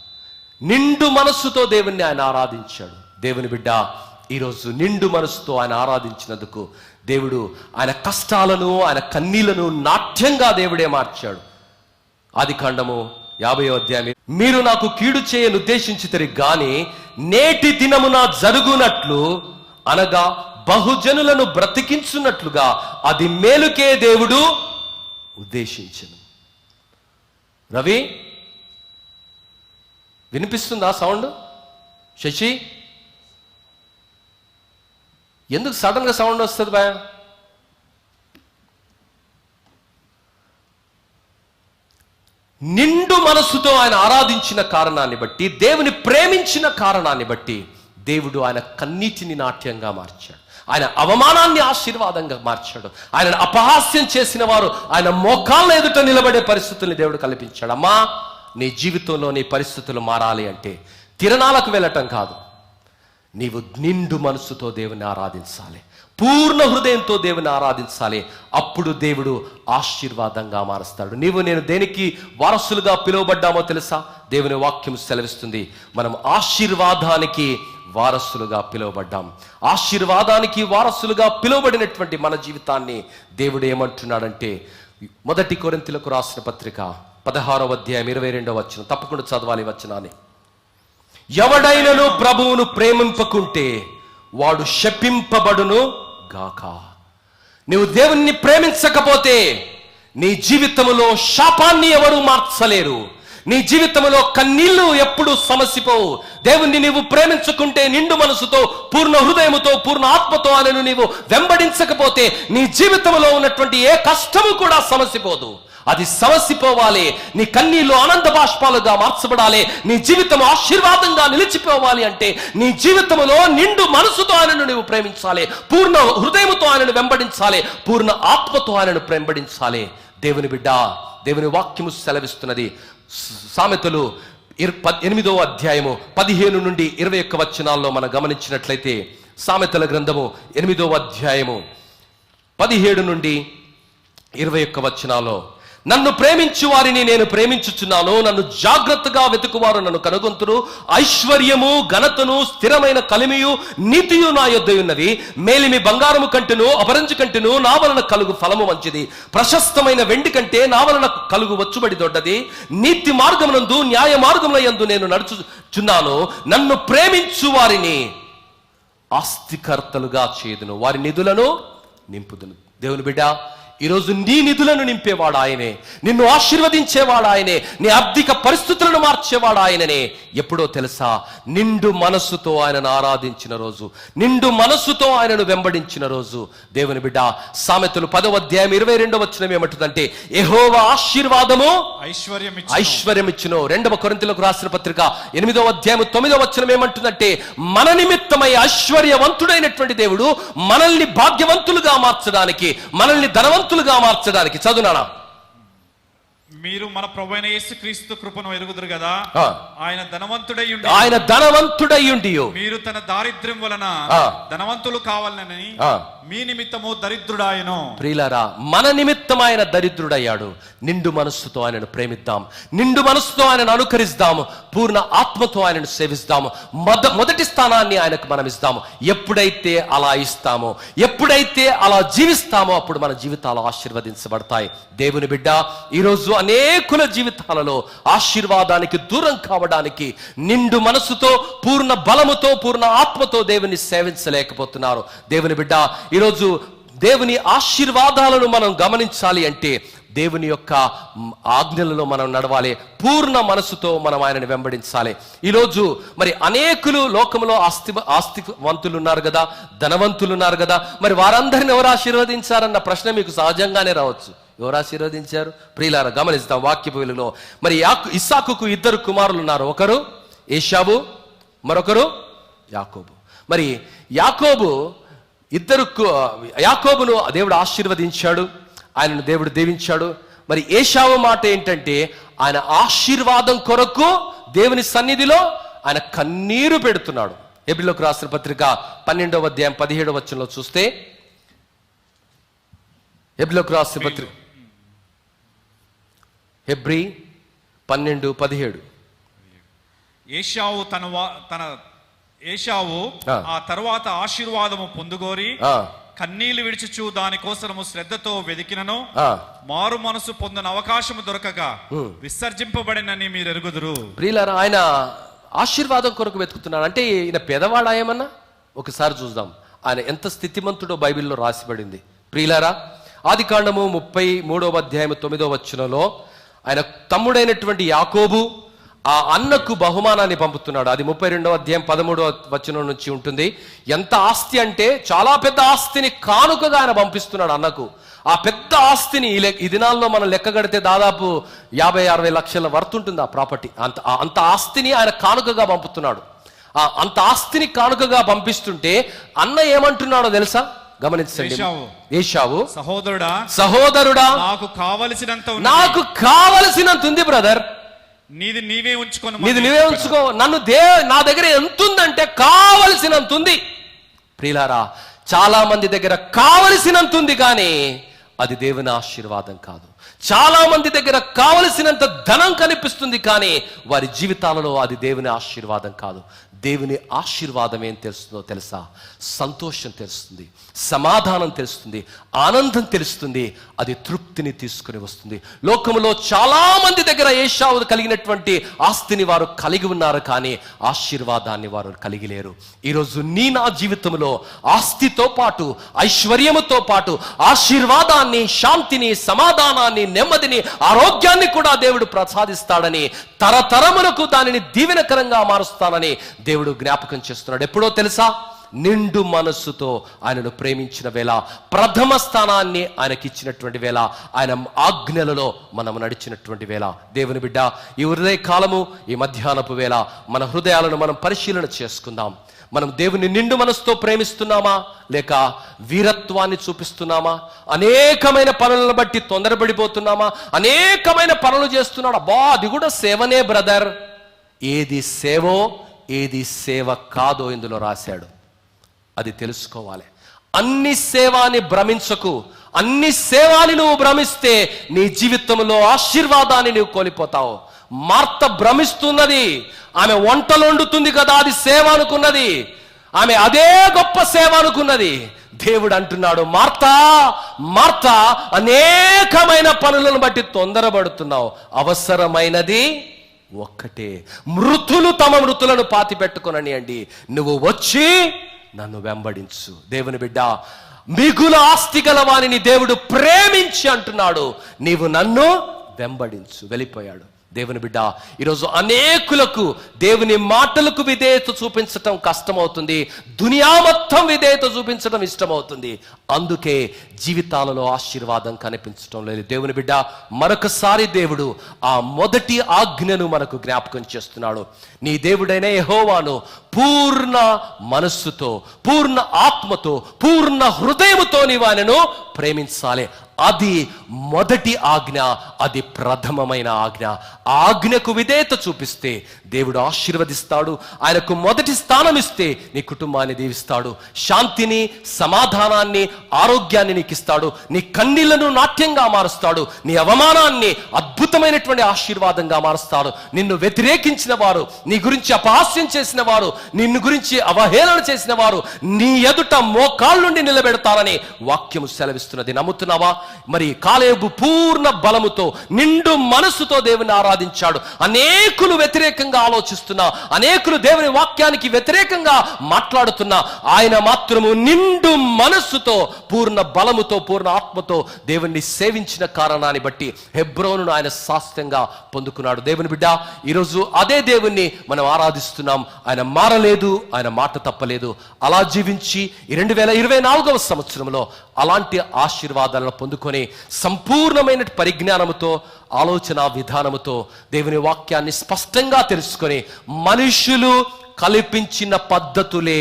నిండు మనస్సుతో దేవుణ్ణి ఆయన ఆరాధించాడు. దేవుని బిడ్డ, ఈరోజు నిండు మనసుతో ఆయన ఆరాధించినందుకు దేవుడు ఆయన కష్టాలను, ఆయన కన్నీళ్లను నాట్యంగా దేవుడే మార్చాడు. ఆదికాండము 50వ అధ్యాయం, మీరు నాకు కీడు చేయను ఉద్దేశించితిరి గాని నేటి దినమున జరుగునట్లు, అనగా బహుజనులను బ్రతికించున్నట్లుగా అది మేలుకే దేవుడు ఉద్దేశించను. రవి, వినిపిస్తుందా సౌండ్? శశి, ఎందుకు సడన్ గా సౌండ్ వస్తుంది భయ? నిండు మనసుతో ఆయన ఆరాధించిన కారణాన్ని బట్టి, దేవుని ప్రేమించిన కారణాన్ని బట్టి దేవుడు ఆయన కన్నీటిని నాట్యంగా మార్చాడు, ఆయన అవమానాన్ని ఆశీర్వాదంగా మార్చాడు. ఆయన అపహాస్యం చేసిన వారు ఆయన మోకాళ్ళ ఎదుట నిలబడే పరిస్థితుల్ని దేవుడు కల్పించాడు. అమ్మా, నీ జీవితంలో నీ పరిస్థితులు మారాలి అంటే తిరణాలకు వెళ్ళటం కాదు, నీవు నిండు మనసుతో దేవుని ఆరాధించాలి, పూర్ణ హృదయంతో దేవుని ఆరాధించాలి. అప్పుడు దేవుడు ఆశీర్వాదంగా మారుస్తాడు. నీవు నేను దేనికి వారసులుగా పిలువబడ్డామో తెలుసా? దేవుని వాక్యం సెలవిస్తుంది, మనం ఆశీర్వాదానికి వారసులుగా పిలువబడ్డాం. ఆశీర్వాదానికి వారసులుగా పిలువబడినటువంటి మన జీవితాన్ని దేవుడు ఏమంటున్నాడంటే, 1 కొరింథీయులకు రాసిన పత్రిక 16వ అధ్యాయం 22వ వచనం, తప్పకుండా చదవాలి వచనాన్ని. ఎవడైనను ప్రభువును ప్రేమింపకుంటే వాడు శపింపబడును గాక. నీవు దేవుణ్ణి ప్రేమించకపోతే నీ జీవితంలో శాపాన్ని ఎవరు మార్చలేరు. నీ జీవితంలో కన్నీళ్లు ఎప్పుడు సమసిపోవు. దేవుణ్ణి నీవు ప్రేమించుకుంటే నిండు మనసుతో, పూర్ణ హృదయముతో, పూర్ణ ఆత్మతో ఆయనను నీవు వెంబడించకపోతే నీ జీవితంలో ఉన్నటువంటి ఏ కష్టము కూడా సమసిపోదు. అది సమసిపోవాలి. నీ కన్నీళ్లు ఆనంద బాష్పాలుగా మార్చబడాలి. నీ జీవితం ఆశీర్వాదంగా నిలిచిపోవాలి అంటే నీ జీవితంలో నిండు మనసుతో ఆయనను నీవు ప్రేమించాలి, పూర్ణ హృదయముతో ఆయనను వెంబడించాలి, పూర్ణ ఆత్మతో ఆయనను వెంబడించాలి. దేవుని బిడ్డ, దేవుని వాక్యము సెలవిస్తున్నది. సామెతలు 8వ అధ్యాయము 15 నుండి 21 వచనాల్లో మనం గమనించినట్లయితే, సామెతల గ్రంథము 8వ అధ్యాయము 17 నుండి 21 వచనాల్లో, నన్ను ప్రేమించు వారిని నేను ప్రేమించుచున్నాను, నన్ను జాగ్రత్తగా వెతుకువారు నన్ను కనుగొంతురు. ఐశ్వర్యము, ఘనతను, స్థిరమైన కలిమియు, నీతియు నా యొద్ద ఉన్నవి. మేలిమి బంగారము కంటెను, అపరంజు కంటెను నా వలన కలుగు ఫలము మంచిది. ప్రశస్తమైన వెండి కంటే నా వలన కలుగు వచ్చుబడి దొడ్డది. నీతి మార్గమునందు, న్యాయ మార్గముల యందు నేను నడుచుచున్నాను. నన్ను ప్రేమించు వారిని ఆస్తికర్తలుగా చేయుదును, వారి నిధులను నింపుదును. దేవుని బిడ్డ, ఈరోజు నీ నిధులను నింపేవాడు ఆయనే, నిన్ను ఆశీర్వదించేవాడు ఆయనే, నీ ఆర్థిక పరిస్థితులను మార్చేవాడు ఆయననే. ఎప్పుడో తెలుసా? నిండు మనస్సుతో ఆయనను ఆరాధించిన రోజు, నిండు మనస్సుతో ఆయనను వెంబడించిన రోజు. దేవుని బిడ్డ, సామెతలు 10వ అధ్యాయం 22వ వచనం ఏమంటుందంటే, యెహోవా ఆశీర్వాదము ఐశ్వర్యమిచ్చును. 2వ కొరింథీయులకు రాసిన పత్రిక 8వ అధ్యాయం 9వ వచనం ఏమంటుందంటే, మన నిమిత్తమై ఐశ్వర్యవంతుడైనటువంటి దేవుడు మనల్ని భాగ్యవంతులుగా మార్చడానికి, మనల్ని ధనవంతులుగా మార్చడానికి. చదువునానా? మీరు మన ప్రభువైన యేసుక్రీస్తు కృపను ఎరుగుదురు కదా, ఆయన ధనవంతుడై ఉండి మీరు తన దారిద్ర్యం వలన ధనవంతులు కావాలని మీ నిమిత్తము దరిద్రుడాయను. ప్రియులారా, మన నిమిత్తం ఆయన దరిద్రుడయ్యాడు. నిండు మనస్సుతో ఆయనను ప్రేమిద్దాం, నిండు మనస్సుతో ఆయనను అనుకరిస్తాము, పూర్ణ ఆత్మతో ఆయనను సేవిస్తాము. మొదటి స్థానాన్ని ఆయనకు మనం ఇస్తాము. ఎప్పుడైతే అలా ఇస్తామో, ఎప్పుడైతే అలా జీవిస్తామో, అప్పుడు మన జీవితాలు ఆశీర్వదించబడతాయి. దేవుని బిడ్డ, ఈరోజు అనేకుల జీవితాలలో ఆశీర్వాదానికి దూరం కావడానికి నిండు మనసుతో, పూర్ణ బలముతో, పూర్ణ ఆత్మతో దేవుని సేవించలేకపోతున్నారు. దేవుని బిడ్డ, ఈరోజు దేవుని ఆశీర్వాదాలను మనం గమనించాలి అంటే దేవుని యొక్క ఆజ్ఞలలో మనం నడవాలి, పూర్ణ మనసుతో మనం ఆయనని వెంబడించాలి. ఈరోజు మరి అనేకులు లోకంలో ఆస్తివంతులు ఉన్నారు కదా, ధనవంతులు ఉన్నారు కదా, మరి వారందరిని ఎవరు ఆశీర్వదించారన్న ప్రశ్న మీకు సహజంగానే రావచ్చు. ఎవరు ఆశీర్వదించారు? ప్రియులారా, గమనిస్తాం వాక్యపు వెలుగులో. మరి ఇస్సాకుకు 2 కుమారులు ఉన్నారు. ఒకరు ఏశావు, మరొకరు యాకోబు. మరి యాకోబును దేవుడు ఆశీర్వదించాడు, ఆయనను దేవుడు దీవించాడు. మరి ఏశావు మాట ఏంటంటే, ఆయన ఆశీర్వాదం కొరకు దేవుని సన్నిధిలో ఆయన కన్నీరు పెడుతున్నాడు. హెబ్రీయులకు రాసిన పత్రిక 12వ అధ్యాయం 17వ వచనంలో చూస్తే, హెబ్రీయులకు రాసిన పత్రిక హెబ్రీ 12:17, ఏశావు ఆ తరువాత ఆశీర్వాదము పొందుగోరి కన్నీళ్లు విడిచుచు దానికోసము శ్రద్ధతో వెదికినను మారు మనసు పొందిన అవకాశము దొరకక విసర్జింపబడినని మీరు ఎరుగుదురు. ప్రియులారా, ఆయన ఆశీర్వాదం కొరకు వెతుకుతున్నాడు. అంటే ఈయన పేదవాడా ఏమన్నా? ఒకసారి చూద్దాం ఆయన ఎంత స్థితిమంతుడో బైబిల్లో రాసిబడింది. ప్రియులారా, ఆదికాండము 33వ అధ్యాయం 9వ వచనంలో ఆయన తమ్ముడైనటువంటి యాకోబు ఆ అన్నకు బహుమానాన్ని పంపుతున్నాడు. అది 32వ అధ్యాయం 13వ వచనం నుంచి ఉంటుంది. ఎంత ఆస్తి అంటే చాలా పెద్ద ఆస్తిని కానుకగా ఆయన పంపిస్తున్నాడు అన్నకు. ఆ పెద్ద ఆస్తిని ఈ దినాల్లో మనం లెక్క కడితే దాదాపు 50-60 లక్షల వర్త్ ఉంటుంది ఆ ప్రాపర్టీ. అంత ఆస్తిని ఆయన కానుకగా పంపుతున్నాడు. అంత ఆస్తిని కానుకగా పంపిస్తుంటే అన్న ఏమంటున్నాడో తెలుసా? గమనించండి. ఏశావు, సహోదరుడా నాకు కావలసినంత ఉంది బ్రదర్, నీది నీవే ఉంచుకో, నన్ను నా దగ్గర ఎంత ఉందంటే కావలసినంత ఉంది. ప్రియులారా, చాలా మంది దగ్గర కావలసినంత ఉంది కానీ అది దేవుని ఆశీర్వాదం కాదు. చాలా మంది దగ్గర కావలసినంత ధనం కనిపిస్తుంది కానీ వారి జీవితాలలో అది దేవుని ఆశీర్వాదం కాదు. దేవుని ఆశీర్వాదం ఏం తెలుస్తుందో తెలుసా? సంతోషం తెలుస్తుంది, సమాధానం తెలుస్తుంది, ఆనందం తెలుస్తుంది, అది తృప్తిని తీసుకుని వస్తుంది. లోకములో చాలా మంది దగ్గర ఏశావు కలిగినటువంటి ఆస్తిని వారు కలిగి ఉన్నారు, కానీ ఆశీర్వాదాన్ని వారు కలిగి లేరు. ఈరోజు నా జీవితంలో ఆస్తితో పాటు, ఐశ్వర్యముతో పాటు ఆశీర్వాదాన్ని, శాంతిని, సమాధానాన్ని, నెమ్మదిని, ఆరోగ్యాన్ని కూడా దేవుడు ప్రసాదిస్తాడని, తరతరములకు దానిని దీవెనకరంగా మారుస్తానని దేవుడు జ్ఞాపకం చేస్తున్నాడు. ఎప్పుడో తెలుసా? నిండు మనస్సుతో ఆయనను ప్రేమించిన వేళ, ప్రథమ స్థానాన్ని ఆయనకిచ్చినటువంటి వేళ, ఆయన ఆజ్ఞలలో మనం నడిచినటువంటి వేళ. దేవుని బిడ్డ, ఈ హృదయ కాలము, ఈ మధ్యాహ్నపు వేళ మన హృదయాలను మనం పరిశీలన చేసుకుందాం. మనం దేవుని నిండు మనసుతో ప్రేమిస్తున్నామా, లేక వీరత్వాన్ని చూపిస్తున్నామా? అనేకమైన పనులను బట్టి తొందరపడిపోతున్నామా? అనేకమైన పనులు చేస్తున్నాడు, అబ్బా అది కూడా సేవనే బ్రదర్. ఏది సేవో ఏది సేవ కాదో ఇందులో రాశాడు, అది తెలుసుకోవాలి. అన్ని సేవాని భ్రమించకు. అన్ని సేవాని నువ్వు భ్రమిస్తే నీ జీవితంలో ఆశీర్వాదాన్ని నువ్వు కోల్పోతావు. మార్త భ్రమిస్తున్నది, ఆమె వంటలు వండుతుంది కదా, అది సేవ అనుకున్నది. ఆమె అదే గొప్ప సేవ అనుకున్నది. దేవుడు అంటున్నాడు, మార్తా మార్తా, అనేకమైన పనులను బట్టి తొందరపడుతున్నావు, అవసరమైనది ఒక్కటే. మృతులు తమ మృతులను పాతి పెట్టుకొనని అండి, నువ్వు వచ్చి నన్ను వెంబడించు. దేవుని బిడ్డ, మిగుల ఆస్తి గల వానిని దేవుడు ప్రేమించి అంటున్నాడు, నీవు నన్ను వెంబడించు. వెళ్ళిపోయాడు. దేవుని బిడ్డ, ఈరోజు అనేకులకు దేవుని మాటలకు విధేయత చూపించటం కష్టమవుతుంది, దునియా మొత్తం విధేయత చూపించడం ఇష్టమవుతుంది. అందుకే జీవితాలలో ఆశీర్వాదం కనిపించడం లేదు. దేవుని బిడ్డ, మరొకసారి దేవుడు ఆ మొదటి ఆజ్ఞను మనకు జ్ఞాపకం చేస్తున్నాడు. నీ దేవుడైన యెహోవాను పూర్ణ మనస్సుతో, పూర్ణ ఆత్మతో, పూర్ణ హృదయముతో నీవు ఆయనను ప్రేమించాలి. అది మొదటి ఆజ్ఞ, అది ప్రథమమైన ఆజ్ఞ. ఆజ్ఞకు విధేయత చూపిస్తే దేవుడు ఆశీర్వదిస్తాడు. ఆయనకు మొదటి స్థానం ఇస్తే నీ కుటుంబాన్ని దీవిస్తాడు, శాంతిని, సమాధానాన్ని, ఆరోగ్యాన్ని నీకు ఇస్తాడు. నీ కన్నీళ్లను నాట్యంగా మారుస్తాడు, నీ అవమానాన్ని అద్భుతమైనటువంటి ఆశీర్వాదంగా మారుస్తాడు. నిన్ను వ్యతిరేకించిన వారు, నీ గురించి అపహాస్యం చేసిన వారు, నిన్ను గురించి అవహేళన చేసిన వారు నీ ఎదుట మోకాళ్ళ నుండి నిలబెడతారని వాక్యము సెలవిస్తున్నది. నమ్ముతున్నావా? మరి కాలేబు పూర్ణ బలముతో, నిండు మనస్సుతో దేవుని ఆరాధించాడు. అనేకులు వ్యతిరేకంగా ఆలోచిస్తున్నా, అనేకులు దేవుని వాక్యానికి వ్యతిరేకంగా మాట్లాడుతున్నా, ఆయన మాత్రము నిండు మనస్సుతో, పూర్ణ బలముతో, పూర్ణ ఆత్మతో దేవుణ్ణి సేవించిన కారణాన్ని బట్టి హెబ్రోనును ఆయన శాస్త్రంగా పొందుకున్నాడు. దేవుని బిడ్డ, ఈరోజు అదే దేవుణ్ణి మనం ఆరాధిస్తున్నాం. ఆయన మారలేదు, ఆయన మాట తప్పలేదు. అలా జీవించి ఈ 2024వ సంవత్సరంలో అలాంటి ఆశీర్వాదాలను పొందుకొని సంపూర్ణమైన పరిజ్ఞానముతో, ఆలోచన విధానముతో దేవుని వాక్యాన్ని స్పష్టంగా తెలుసుకొని, మనుషులు కల్పించిన పద్ధతులే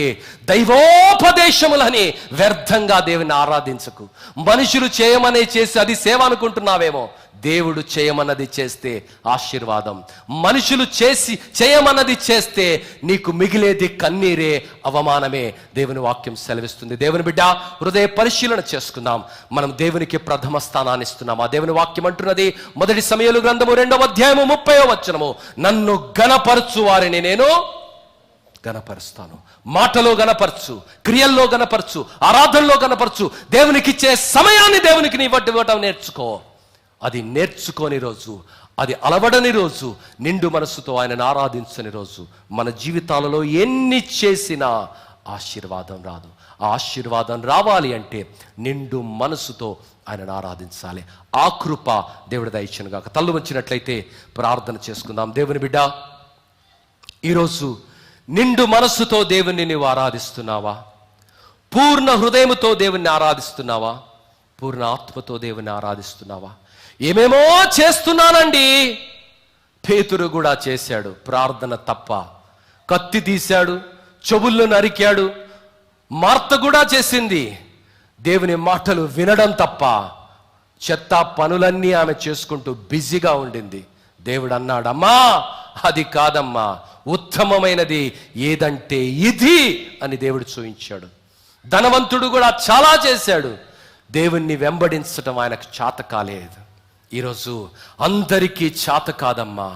దైవోపదేశములని వ్యర్థంగా దేవుని ఆరాధించకు. మనుషులు చేయమనే చేసి అది సేవ అనుకుంటున్నావేమో, దేవుడు చేయమన్నది చేస్తే ఆశీర్వాదం. మనుషులు చేయమన్నది చేస్తే నీకు మిగిలేది కన్నీరే, అవమానమే. దేవుని వాక్యం సెలవిస్తుంది. దేవుని బిడ్డ, హృదయ పరిశీలన చేసుకుందాం. మనం దేవునికి ప్రథమ స్థానాన్ని ఇస్తున్నాం. ఆ దేవుని వాక్యం అంటున్నది, మొదటి సమూయేలు గ్రంథము 2వ అధ్యాయము 30వ వచనము, నన్ను గణపరచు వారిని నేను గణపరుస్తాను. మాటలో గణపరచు, క్రియల్లో గణపరచు, ఆరాధనలో గణపరచు. దేవునికి ఇచ్చే సమయాన్ని దేవునికి నీ ఇవ్వటం నేర్చుకో. అది నేర్చుకోని రోజు, అది అలవడని రోజు, నిండు మనసుతో ఆయనను ఆరాధించని రోజు, మన జీవితాలలో ఎన్ని చేసినా ఆశీర్వాదం రాదు. ఆ ఆశీర్వాదం రావాలి అంటే నిండు మనసుతో ఆయనను ఆరాధించాలి. ఆ కృప దేవుడి దయచేయును గాక. తల్లు వంచినట్లయితే ప్రార్థన చేసుకుందాం. దేవుని బిడ్డ, ఈరోజు నిండు మనస్సుతో దేవుణ్ణి నీవు ఆరాధిస్తున్నావా? పూర్ణ హృదయముతో దేవుణ్ణి ఆరాధిస్తున్నావా? పూర్ణ ఆత్మతో దేవుణ్ణి ఆరాధిస్తున్నావా? ఏమేమో చేస్తున్నానండి. పేతురు కూడా చేశాడు ప్రార్థన తప్ప. కత్తి తీశాడు, చెవుల్లో నరికాడు. మార్త కూడా చేసింది, దేవుని మాటలు వినడం తప్ప చెత్త పనులన్నీ ఆమె చేసుకుంటూ బిజీగా ఉండింది. దేవుడు అన్నాడు, అమ్మా అది కాదమ్మా, ఉత్తమమైనది ఏదంటే ఇది అని దేవుడు చూపించాడు. ధనవంతుడు కూడా చాలా చేశాడు, దేవుణ్ణి వెంబడించటం ఆయనకు చేత కాలేదు. ఈరోజు అందరికీ చేత కాదమ్మా,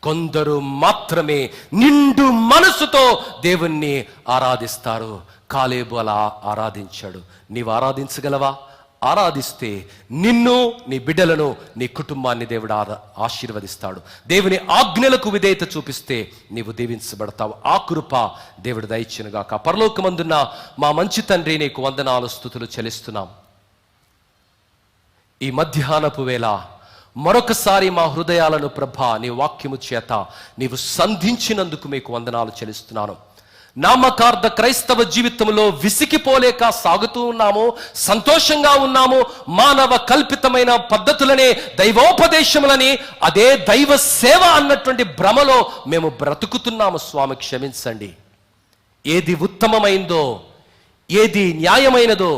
కొందరు మాత్రమే నిండు మనసుతో దేవుణ్ణి ఆరాధిస్తారు. కాలేబు అలా ఆరాధించాడు. నీవు ఆరాధించగలవా? ఆరాధిస్తే నిన్ను, నీ బిడ్డలను, నీ కుటుంబాన్ని దేవుడు ఆశీర్వదిస్తాడు. దేవుని ఆజ్ఞలకు విధేయత చూపిస్తే నీవు దీవించబడతావు. ఆ కృప దేవుడు దయచేయునుగాక. పరలోకమందున్న మా మంచి తండ్రి, నీకు వందనాలు స్తుతులు చెల్లిస్తున్నాం. ఈ మధ్యాహ్నపు వేళ మరొకసారి మా హృదయాలను ప్రభా నీ వాక్యము చేత నీవు సంధించినందుకు మీకు వందనాలు చెల్లిస్తున్నాను. నామకార్థ క్రైస్తవ జీవితంలో విసిగిపోలేక సాగుతూ ఉన్నాము, సంతోషంగా ఉన్నాము. మానవ కల్పితమైన పద్ధతులనే దైవోపదేశములని, అదే దైవ సేవ అన్నటువంటి భ్రమలో మేము బ్రతుకుతున్నాము. స్వామి క్షమించండి. ఏది ఉత్తమమైందో, ఏది న్యాయమైనదో,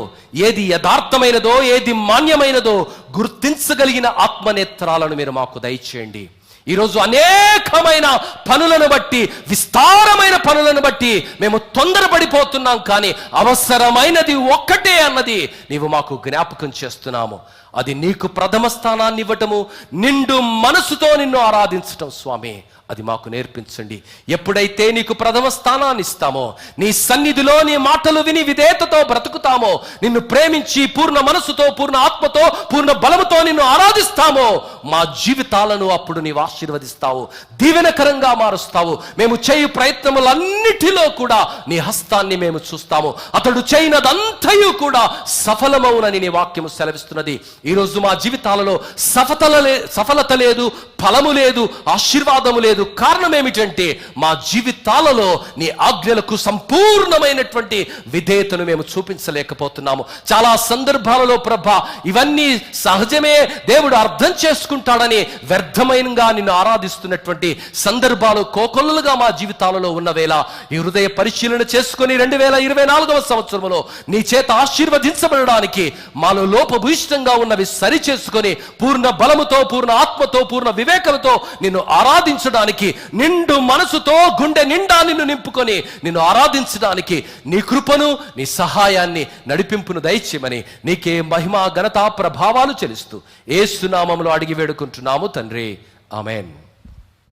ఏది యథార్థమైనదో, ఏది మాన్యమైనదో గుర్తించగలిగిన ఆత్మనేత్రాలను మీరు మాకు దయచేయండి. ఈరోజు అనేకమైన పనులను బట్టి, విస్తారమైన పనులను బట్టి మేము తొందరపడిపోతున్నాం. కానీ అవసరమైనది ఒక్కటే అన్నది నీవు మాకు జ్ఞాపకం చేస్తున్నాము. అది నీకు ప్రథమ స్థానాన్ని ఇవ్వటము, నిండు మనసుతో నిన్ను ఆరాధించటం. స్వామి, అది మాకు నేర్పించండి. ఎప్పుడైతే నీకు ప్రథమ స్థానాన్ని ఇస్తామో, నీ సన్నిధిలో నీ మాటలు విని విధేయతతో బ్రతుకుతామో, నిన్ను ప్రేమించి పూర్ణ మనసుతో, పూర్ణ ఆత్మతో, పూర్ణ బలముతో నిన్ను ఆరాధిస్తామో, మా జీవితాలను అప్పుడు నీవు ఆశీర్వదిస్తావు, దీవెనకరంగా మారుస్తావు. మేము చేయు ప్రయత్నములన్నిటిలో కూడా నీ హస్తాన్ని మేము చూస్తాము. అతడు చేయనదంతయు కూడా సఫలమవునని నీ వాక్యము సెలవిస్తున్నది. ఈరోజు మా జీవితాలలో సఫలత లేదు, ఫలము లేదు, ఆశీర్వాదము లేదు. కారణం ఏమిటంటే మా జీవితాలలో నీ ఆజ్ఞలకు సంపూర్ణమైనటువంటి విధేయతను మేము చూపించలేకపోతున్నాము. చాలా సందర్భాలలో ప్రభా ఇవన్నీ సహజమే, దేవుడు అర్థం చేసుకుంటాడని వ్యర్థమైనగా నిన్ను ఆరాధిస్తున్నటువంటి సందర్భాలు కోకొల్లలుగా మా జీవితాలలో ఉన్న వేళ ఈ హృదయ పరిశీలన చేసుకుని 2024వ సంవత్సరంలో నీ చేత ఆశీర్వదించబడడానికి మాలో లోపభూయిష్టంగా ఉన్నవి సరి చేసుకొని పూర్ణ బలముతో, పూర్ణ ఆత్మతో, పూర్ణ వివేకంతో నిన్ను ఆరాధించడానికి, నిండు మనసుతో గుండె నిండా నిన్ను నింపుకొని నిన్ను ఆరాధించడానికి నీ కృపను, నీ సహాయాన్ని, నడిపింపును దయచేయమని నీకే మహిమ, ఘనత, ప్రభావాలు చెల్లిస్తూ యేసు నామములో అడిగి వేడుకుంటున్నాము తండ్రి. ఆమేన్.